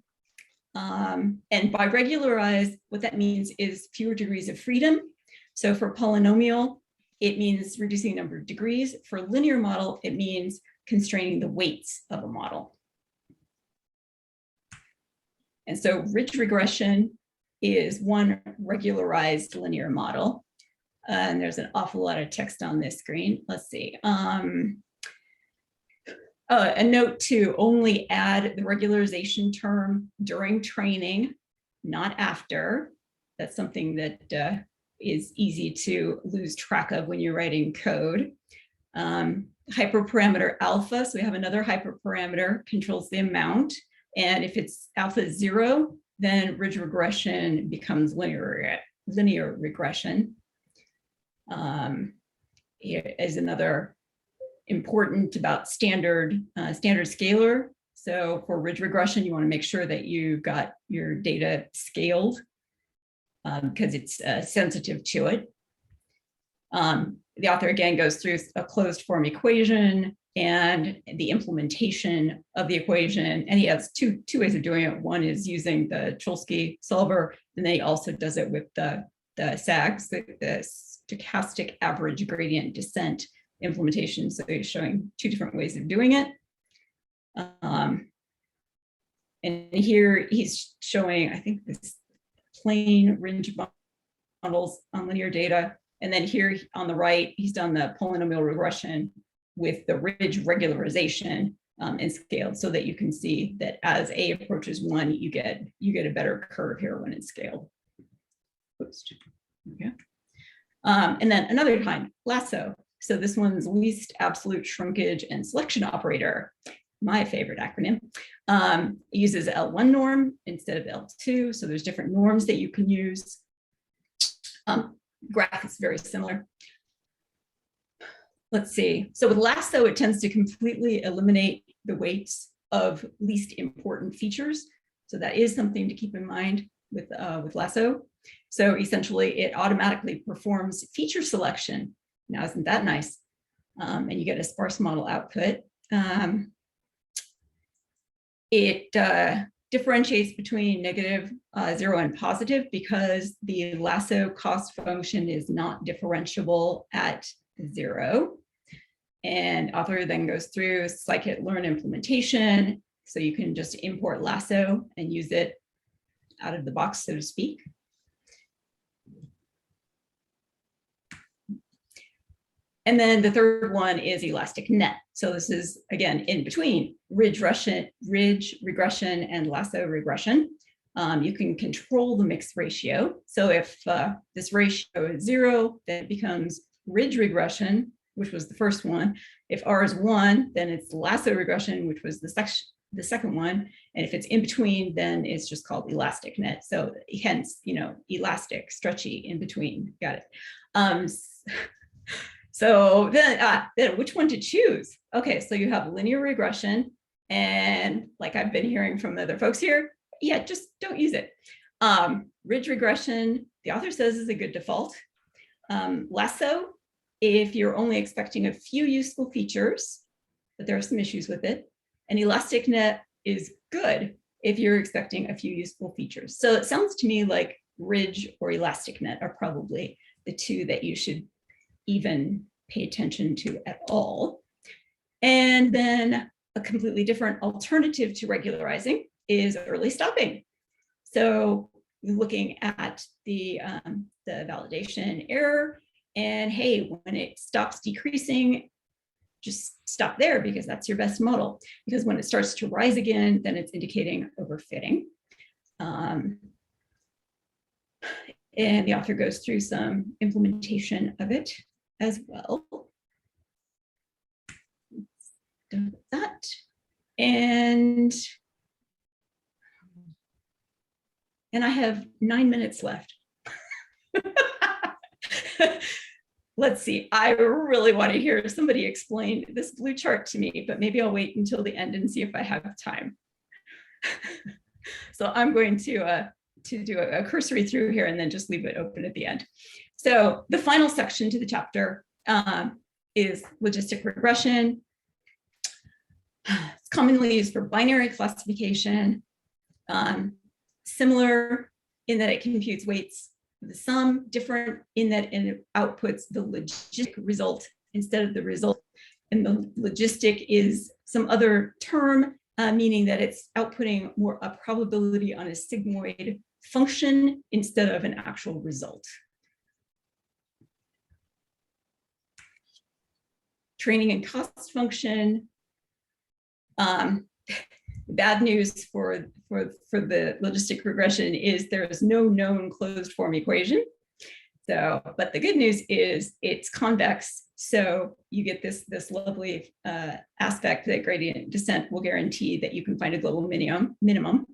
And by regularized, what that means is fewer degrees of freedom. So for polynomial, it means reducing the number of degrees. For linear model, it means constraining the weights of a model. And so ridge regression is one regularized linear model. And there's an awful lot of text on this screen. Let's see. A note to only add the regularization term during training, not after. That's something that is easy to lose track of when you're writing code. Hyperparameter alpha, so we have another hyperparameter, controls the amount. And if it's alpha is 0, then ridge regression becomes linear regression. Here is another important about standard scalar. So for ridge regression, you want to make sure that you've got your data scaled because it's sensitive to it. The author again goes through a closed form equation and the implementation of the equation. And he has two ways of doing it. One is using the Cholesky solver, and then he also does it with the SAGs, the stochastic average gradient descent implementation. So he's showing two different ways of doing it. And here he's showing, I think, this plain range models on linear data. And then here on the right, he's done the polynomial regression with the ridge regularization and scaled, so that you can see that as A approaches 1, you get a better curve here when it's scaled. Oops. Okay. And then another kind, lasso. So this one's least absolute shrinkage and selection operator, my favorite acronym. It uses L1 norm instead of L2. So there's different norms that you can use. Graph is very similar. Let's see. So with lasso, it tends to completely eliminate the weights of least important features. So that is something to keep in mind with lasso. So essentially, it automatically performs feature selection. Now, isn't that nice? And you get a sparse model output. It differentiates between negative, 0 and positive because the lasso cost function is not differentiable at 0. And author then goes through Scikit-Learn implementation. So you can just import lasso and use it out of the box, so to speak. And then the third one is elastic net. So this is, again, in between ridge regression and lasso regression. You can control the mix ratio. So if this ratio is 0, then it becomes ridge regression, which was the first one. If R is 1, then it's lasso regression, which was the second one. And if it's in between, then it's just called elastic net. So hence, elastic, stretchy, in between. Got it. So then which one to choose? Okay, so you have linear regression, and like I've been hearing from other folks here, yeah, just don't use it. Ridge regression, the author says, is a good default. Lasso, if you're only expecting a few useful features, but there are some issues with it. And elastic net is good if you're expecting a few useful features. So it sounds to me like ridge or elastic net are probably the two that you should even pay attention to at all. And then a completely different alternative to regularizing is early stopping. So looking at the validation error, and hey, when it stops decreasing, just stop there because that's your best model. Because when it starts to rise again, then it's indicating overfitting. And the author goes through some implementation of it as well. Done with that. And I have 9 minutes left. Let's see, I really want to hear somebody explain this blue chart to me, but maybe I'll wait until the end and see if I have time. So I'm going to do a cursory through here and then just leave it open at the end. So the final section to the chapter is logistic regression. It's commonly used for binary classification, similar in that it computes weights of the sum, different in that it outputs the logistic result instead of the result. And the logistic is some other term, meaning that it's outputting more a probability on a sigmoid function instead of an actual result. Training and cost function. Bad news for the logistic regression is there is no known closed form equation. So, but the good news is it's convex. So you get this lovely aspect that gradient descent will guarantee that you can find a global minimum.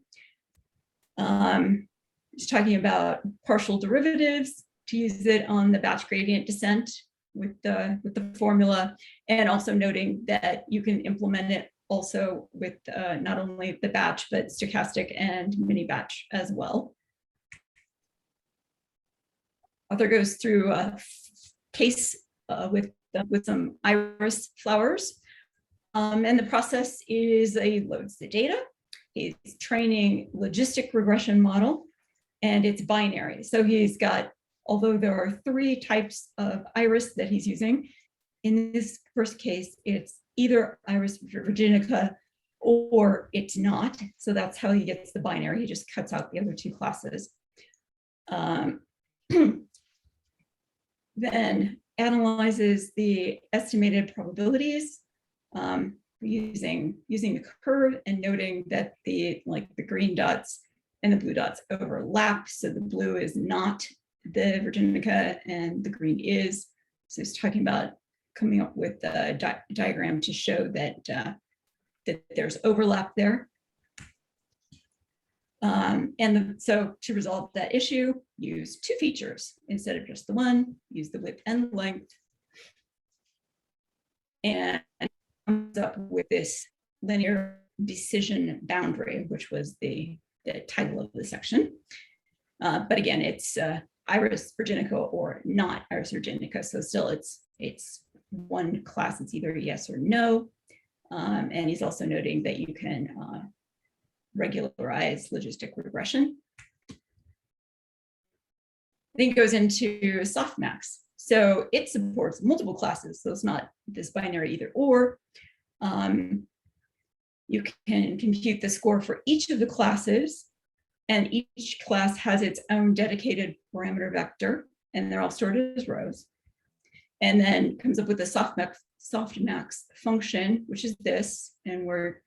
It's talking about partial derivatives to use it on the batch gradient descent with the formula, and also noting that you can implement it also with not only the batch, but stochastic and mini batch as well. Author goes through a case with some iris flowers. And the process is he loads the data, he's training logistic regression model, and it's binary. So he's got, although there are 3 types of iris that he's using, in this first case, it's either iris virginica or it's not. So that's how he gets the binary. He just cuts out the other 2 classes. Then analyzes the estimated probabilities using the curve and noting that the green dots and the blue dots overlap. So the blue is not the virginica and the green is. So he's talking about coming up with a diagram to show that there's overlap there. So to resolve that issue, use 2 features instead of just the one, use the width and length, and comes up with this linear decision boundary, which was the title of the section. But again, it's iris virginica or not iris virginica. So still it's one class, it's either yes or no. And he's also noting that you can regularize logistic regression. Then it goes into softmax. So it supports multiple classes, so it's not this binary either or. You can compute the score for each of the classes, and each class has its own dedicated parameter vector, and they're all stored as rows. And then comes up with a softmax function, which is this, and we're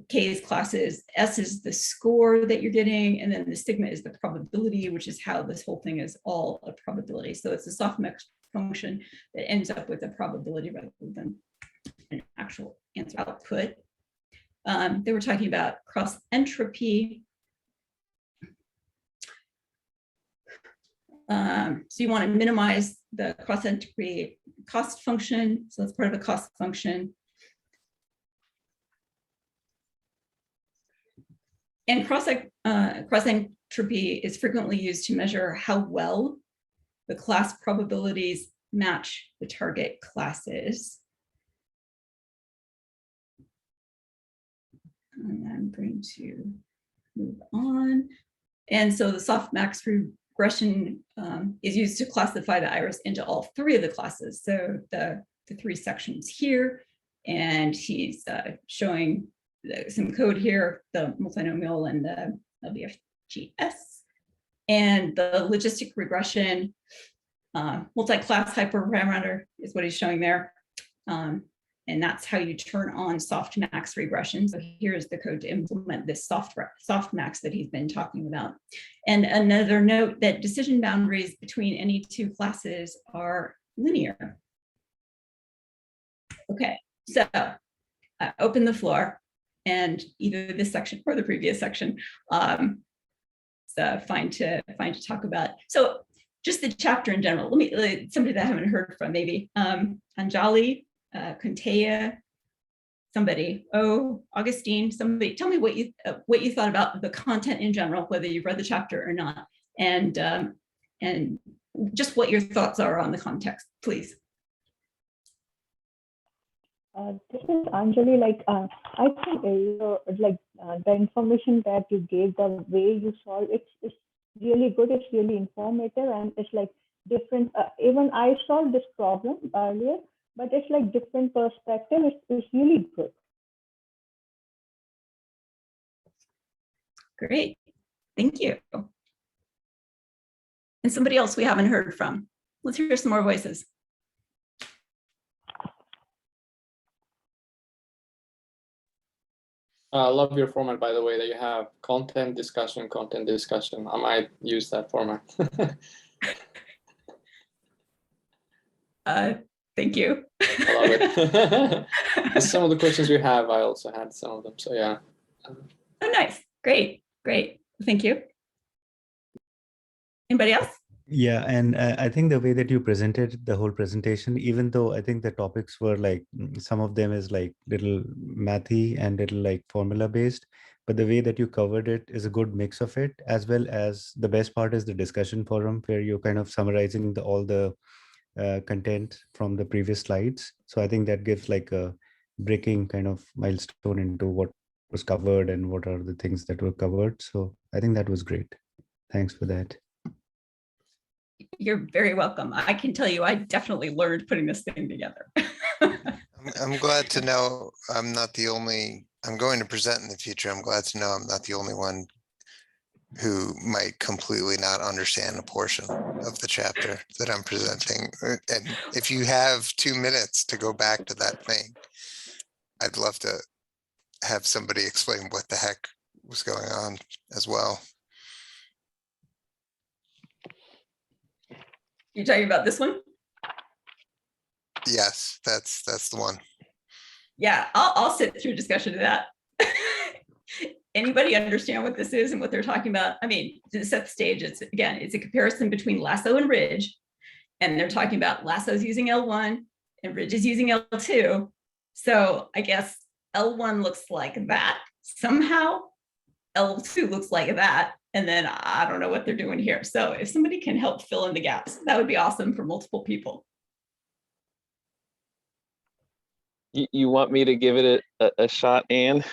K is classes, S is the score that you're getting, and then the sigma is the probability, which is how this whole thing is all a probability. So it's a softmax function that ends up with a probability rather than an actual answer output. They were talking about cross entropy. So you want to minimize the cross entropy cost function. So that's part of the cost function. And cross entropy is frequently used to measure how well the class probabilities match the target classes. And I'm going to move on. And so the softmax regression is used to classify the iris into all 3 of the classes. So the 3 sections here, and he's showing some code here, the multinomial and the LBFGS, and the logistic regression multi-class hyperparameter is what he's showing there. And that's how you turn on softmax regression. So here's the code to implement this softmax that he's been talking about. And another note that decision boundaries between any 2 classes are linear. Okay, so open the floor, and either this section or the previous section fine to talk about. So just the chapter in general. Let me somebody that I haven't heard from, maybe Anjali, Kunteya, somebody, Augustine, somebody. Tell me what you thought about the content in general, whether you've read the chapter or not, and just what your thoughts are on the context, please. This is Anjali. I think the information that you gave, the way you solve it's really good. It's really informative, and it's like different. Even I solved this problem earlier, but it's like different perspective. It's really good. Great, thank you. And somebody else we haven't heard from. Let's hear some more voices. I love your format, by the way, that you have content discussion. I might use that format. Thank you. I love it. Some of the questions we have, I also had some of them. So yeah. Oh, nice. Great. Great. Thank you. Anybody else? Yeah, and I think the way that you presented the whole presentation, even though I think the topics were like, some of them is like little mathy and little like formula based, but the way that you covered it is a good mix of it, as well as the best part is the discussion forum where you're kind of summarizing all the content from the previous slides. So I think that gives like a breaking kind of milestone into what was covered and what are the things that were covered. So I think that was great. Thanks for that. You're very welcome. I can tell you, I definitely learned putting this thing together. I'm glad to know I'm not the only, I'm going to present in the future. I'm glad to know I'm not the only one who might completely not understand a portion of the chapter that I'm presenting. And if you have 2 minutes to go back to that thing, I'd love to have somebody explain what the heck was going on as well. You're talking about this one? Yes, that's the one. Yeah, I'll sit through discussion of that. Anybody understand what this is and what they're talking about? I mean, to set the stage, it's a comparison between lasso and ridge. And they're talking about lassos using L1 and ridges using L2. So I guess L1 looks like that somehow. L2 looks like that. And then I don't know what they're doing here. So if somebody can help fill in the gaps, that would be awesome for multiple people. You want me to give it a shot, Anne?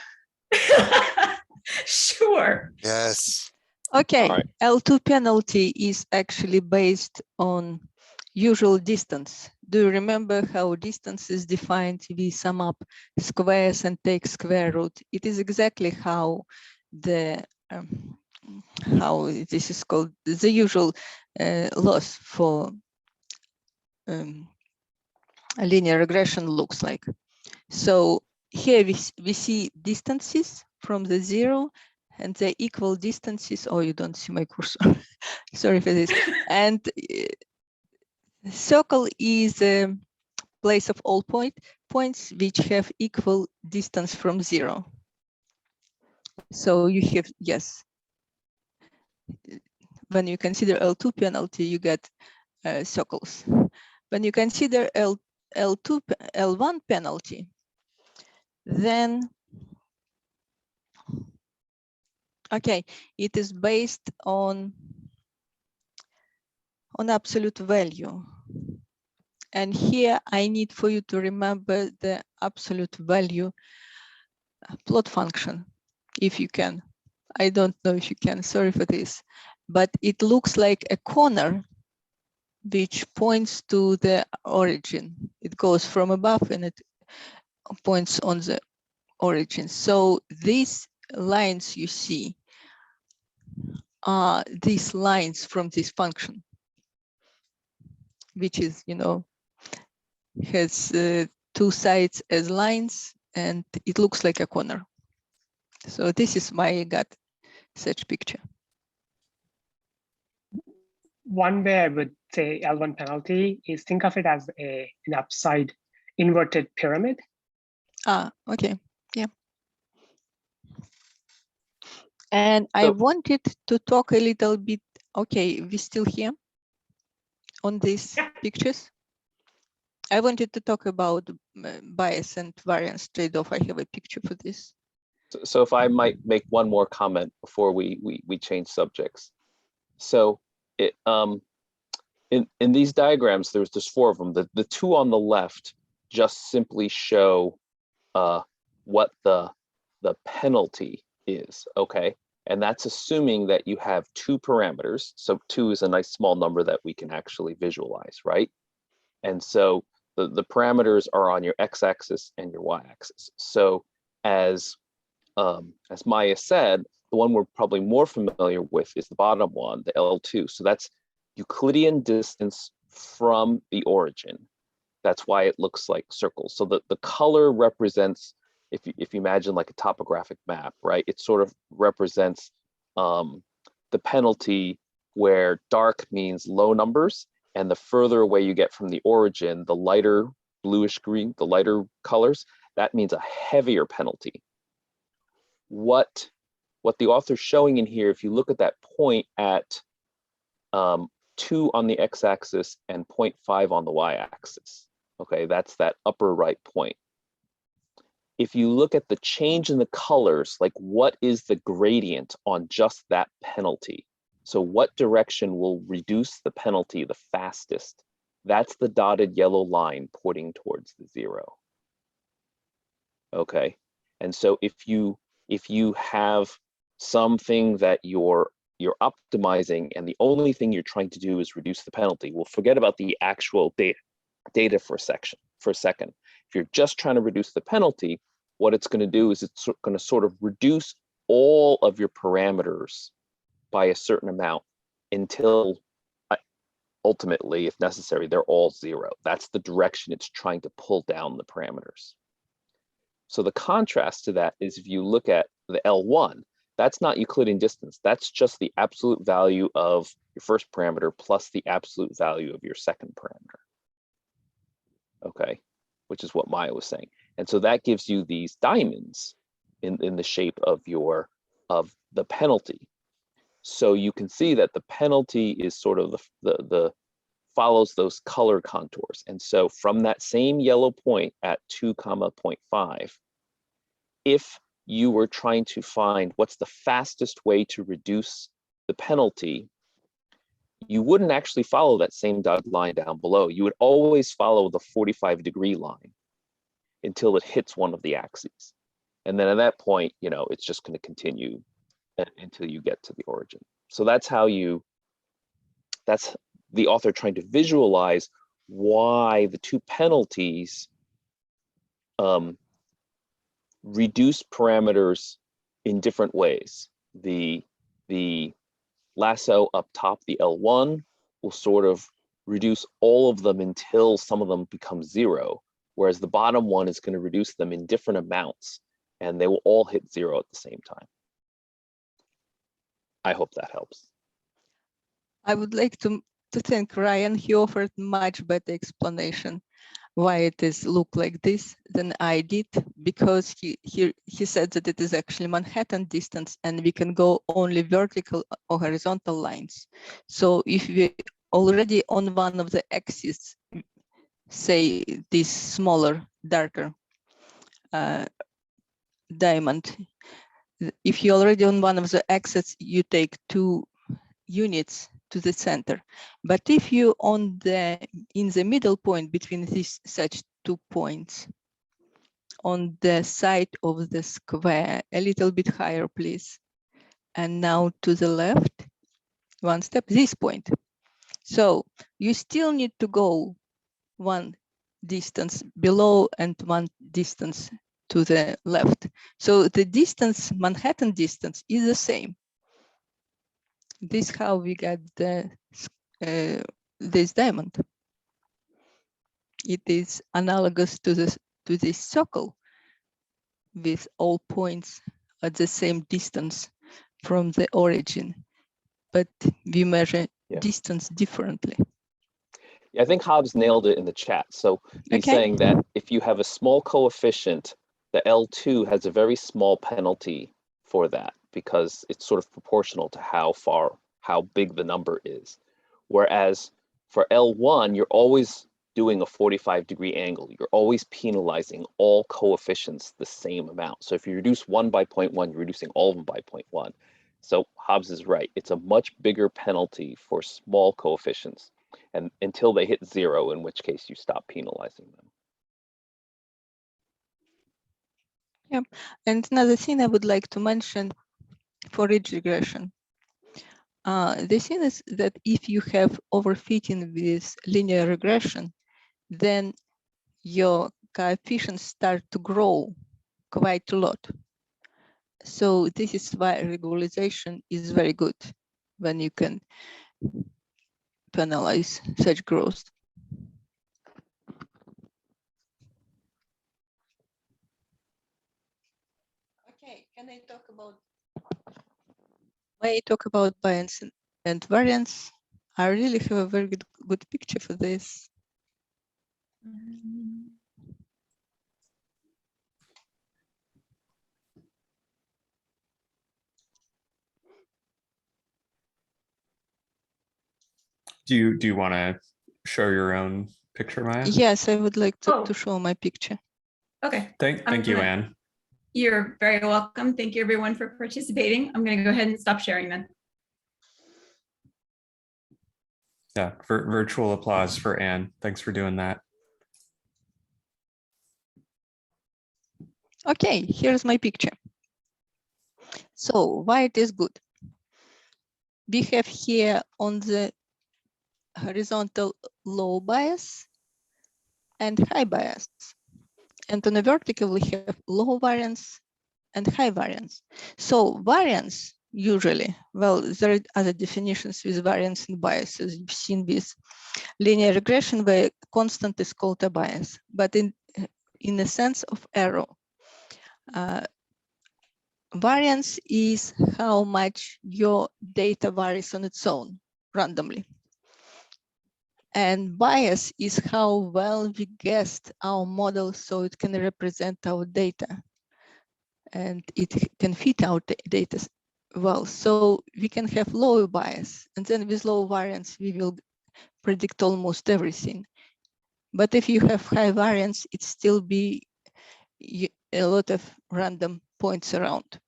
Sure. Yes. Okay, right. L2 penalty is actually based on usual distance. Do you remember how distance is defined? We sum up squares and take square root. It is exactly how the how this is called the usual loss for a linear regression looks like. So here we see distances from the 0 and the equal distances. Oh, you don't see my cursor. Sorry for this. And circle is a place of all points which have equal distance from 0. So you have, yes, when you consider L2 penalty, you get circles. When you consider L1 penalty, then okay, it is based on absolute value. And here I need for you to remember the absolute value plot function, if you can. I don't know if you can, sorry for this, but it looks like a corner which points to the origin. It goes from above and it points on the origin. So these lines you see are these lines from this function, which is, you know, has 2 sides as lines and it looks like a corner. So this is why I got such picture. One way I would say L1 penalty is think of it as an upside inverted pyramid. Ah, okay, yeah. And so, I wanted to talk a little bit, okay, we still here on these pictures. I wanted to talk about bias and variance trade-off. I have a picture for this. So if I might make one more comment before we change subjects. So it in these diagrams, there's 4 of them. The 2 on the left just simply show what the penalty is, okay? And that's assuming that you have 2 parameters. So 2 is a nice small number that we can actually visualize, right? And so the parameters are on your x-axis and your y-axis. So as Maya said, the one we're probably more familiar with is the bottom one, the L2. So that's Euclidean distance from the origin. That's why it looks like circles. So the color represents, if you imagine like a topographic map, right? It sort of represents the penalty where dark means low numbers, and the further away you get from the origin, the lighter bluish green, the lighter colors, that means a heavier penalty. What the author's showing in here, if you look at that point at 2 on the x-axis and 0.5 on the y-axis, okay, that's that upper right point. If you look at the change in the colors, like what is the gradient on just that penalty? So what direction will reduce the penalty the fastest? That's the dotted yellow line pointing towards the 0. Okay, and so if you have something that you're optimizing and the only thing you're trying to do is reduce the penalty, well, forget about the actual data for a second. If you're just trying to reduce the penalty, what it's going to do is it's going to sort of reduce all of your parameters by a certain amount until ultimately, if necessary, they're all 0. That's the direction it's trying to pull down the parameters. So the contrast to that is if you look at the L1, that's not Euclidean distance. That's just the absolute value of your first parameter plus the absolute value of your second parameter. Okay, which is what Maya was saying. And so that gives you these diamonds in the shape of the penalty. So you can see that the penalty is sort of the follows those color contours. And so from that same yellow point at 2, 0.5, if you were trying to find what's the fastest way to reduce the penalty, you wouldn't actually follow that same dotted line down below. You would always follow the 45-degree line until it hits one of the axes. And then at that point, you know, it's just going to continue until you get to the origin. So that's the author trying to visualize why the two penalties reduce parameters in different ways. The lasso up top, the L1, will sort of reduce all of them until some of them become 0, whereas the bottom one is going to reduce them in different amounts, and they will all hit 0 at the same time. I hope that helps. I would like to thank Ryan. He offered much better explanation why it is look like this than I did, because he said that it is actually Manhattan distance and we can go only vertical or horizontal lines. So if we already on one of the axes, say this smaller, darker diamond, if you already on one of the axes, you take 2 units to the center. But if you in the middle point between these such 2 points, on the side of the square, a little bit higher, please. And now to the left, 1 step, this point. So you still need to go 1 distance below and 1 distance to the left. So the distance, Manhattan distance, is the same. This is how we get this diamond. It is analogous to this circle with all points at the same distance from the origin, but we measure distance differently. I think Hobbs nailed it in the chat. So he's saying that if you have a small coefficient, the L2 has a very small penalty for that because it's sort of proportional to how big the number is. Whereas for L1, you're always doing a 45-degree angle. You're always penalizing all coefficients the same amount. So if you reduce 1 by 0.1, you're reducing all of them by 0.1. So Hobbs is right. It's a much bigger penalty for small coefficients, and until they hit 0, in which case you stop penalizing them. Yeah, and another thing I would like to mention for ridge regression. The thing is that if you have overfitting with linear regression, then your coefficients start to grow quite a lot. So this is why regularization is very good when you can penalize such growth. Okay, may I talk about variance and variance. I really have a very good picture for this. Do you want to show your own picture, Maya? Yes, I would like to show my picture. Okay. Thank you, Anne. You're very welcome. Thank you everyone for participating. I'm going to go ahead and stop sharing then. Yeah, virtual applause for Anne. Thanks for doing that. Okay, here's my picture. So why it is good? We have here on the horizontal low bias and high bias. And on the vertical, we have low variance and high variance. So variance usually, well, there are other definitions with variance and bias, as you've seen with linear regression, where constant is called a bias. But in the sense of error, variance is how much your data varies on its own randomly. And bias is how well we guessed our model so it can represent our data. And it can fit our data well. So we can have low bias. And then with low variance, we will predict almost everything. But if you have high variance, it still be a lot of random points around.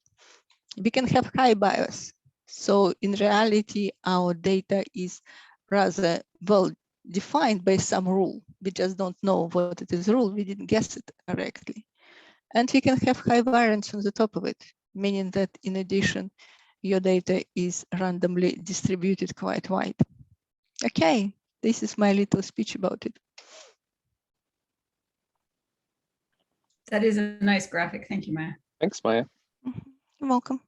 We can have high bias. So in reality, our data is rather well defined by some rule. We just don't know what it is rule. We didn't guess it correctly. And we can have high variance on the top of it, meaning that in addition, your data is randomly distributed quite wide. Okay, this is my little speech about it. That is a nice graphic. Thank you, Maya. Thanks, Maya. You're welcome.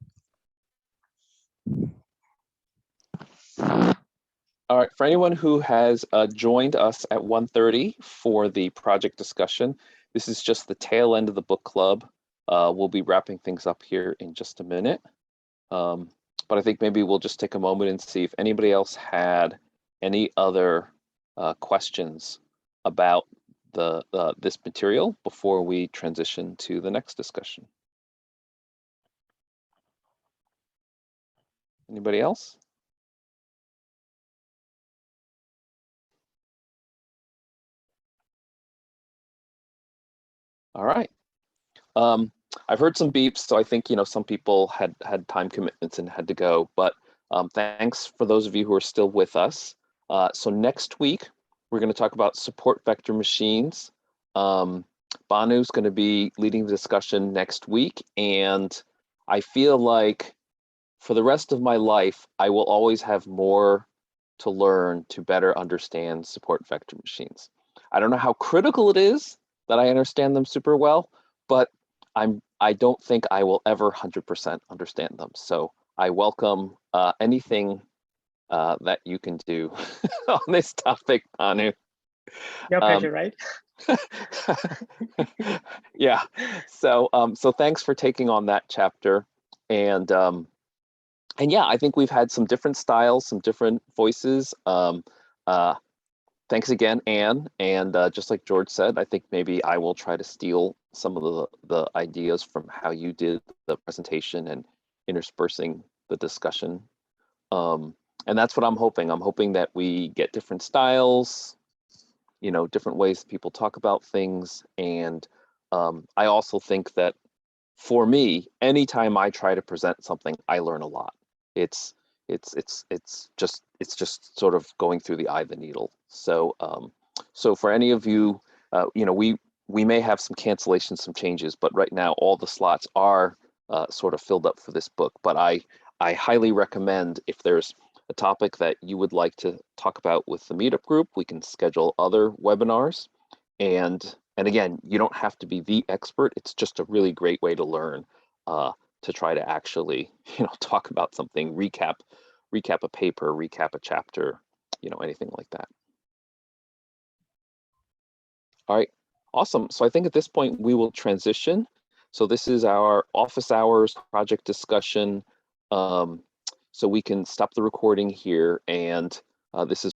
All right, for anyone who has joined us at 1:30 for the project discussion, this is just the tail end of the book club. We'll be wrapping things up here in just a minute. But I think maybe we'll just take a moment and see if anybody else had any other questions about this material before we transition to the next discussion. Anybody else? All right. I've heard some beeps, so I think some people had time commitments and had to go. But thanks for those of you who are still with us. So next week we're going to talk about support vector machines. Banu's going to be leading the discussion next week, and I feel like for the rest of my life I will always have more to learn to better understand support vector machines. I don't know how critical it is that I understand them super well, but I don't think I will ever 100% understand them. So I welcome anything that you can do on this topic, Banu. No pressure, right? Yeah. So thanks for taking on that chapter, and yeah, I think we've had some different styles, some different voices. Thanks again, Anne. And just like George said, I think maybe I will try to steal some of the ideas from how you did the presentation and interspersing the discussion. And that's what I'm hoping. I'm hoping that we get different styles, different ways people talk about things. And I also think that for me, anytime I try to present something, I learn a lot. It's just sort of going through the eye of the needle. So so for any of you, we may have some cancellations, some changes, but right now all the slots are sort of filled up for this book. But I highly recommend, if there's a topic that you would like to talk about with the meetup group, we can schedule other webinars. And again, you don't have to be the expert. It's just a really great way to learn, to try to actually, talk about something, recap a paper, recap a chapter, anything like that. All right, awesome. So I think at this point we will transition. So this is our office hours project discussion. So we can stop the recording here, and this is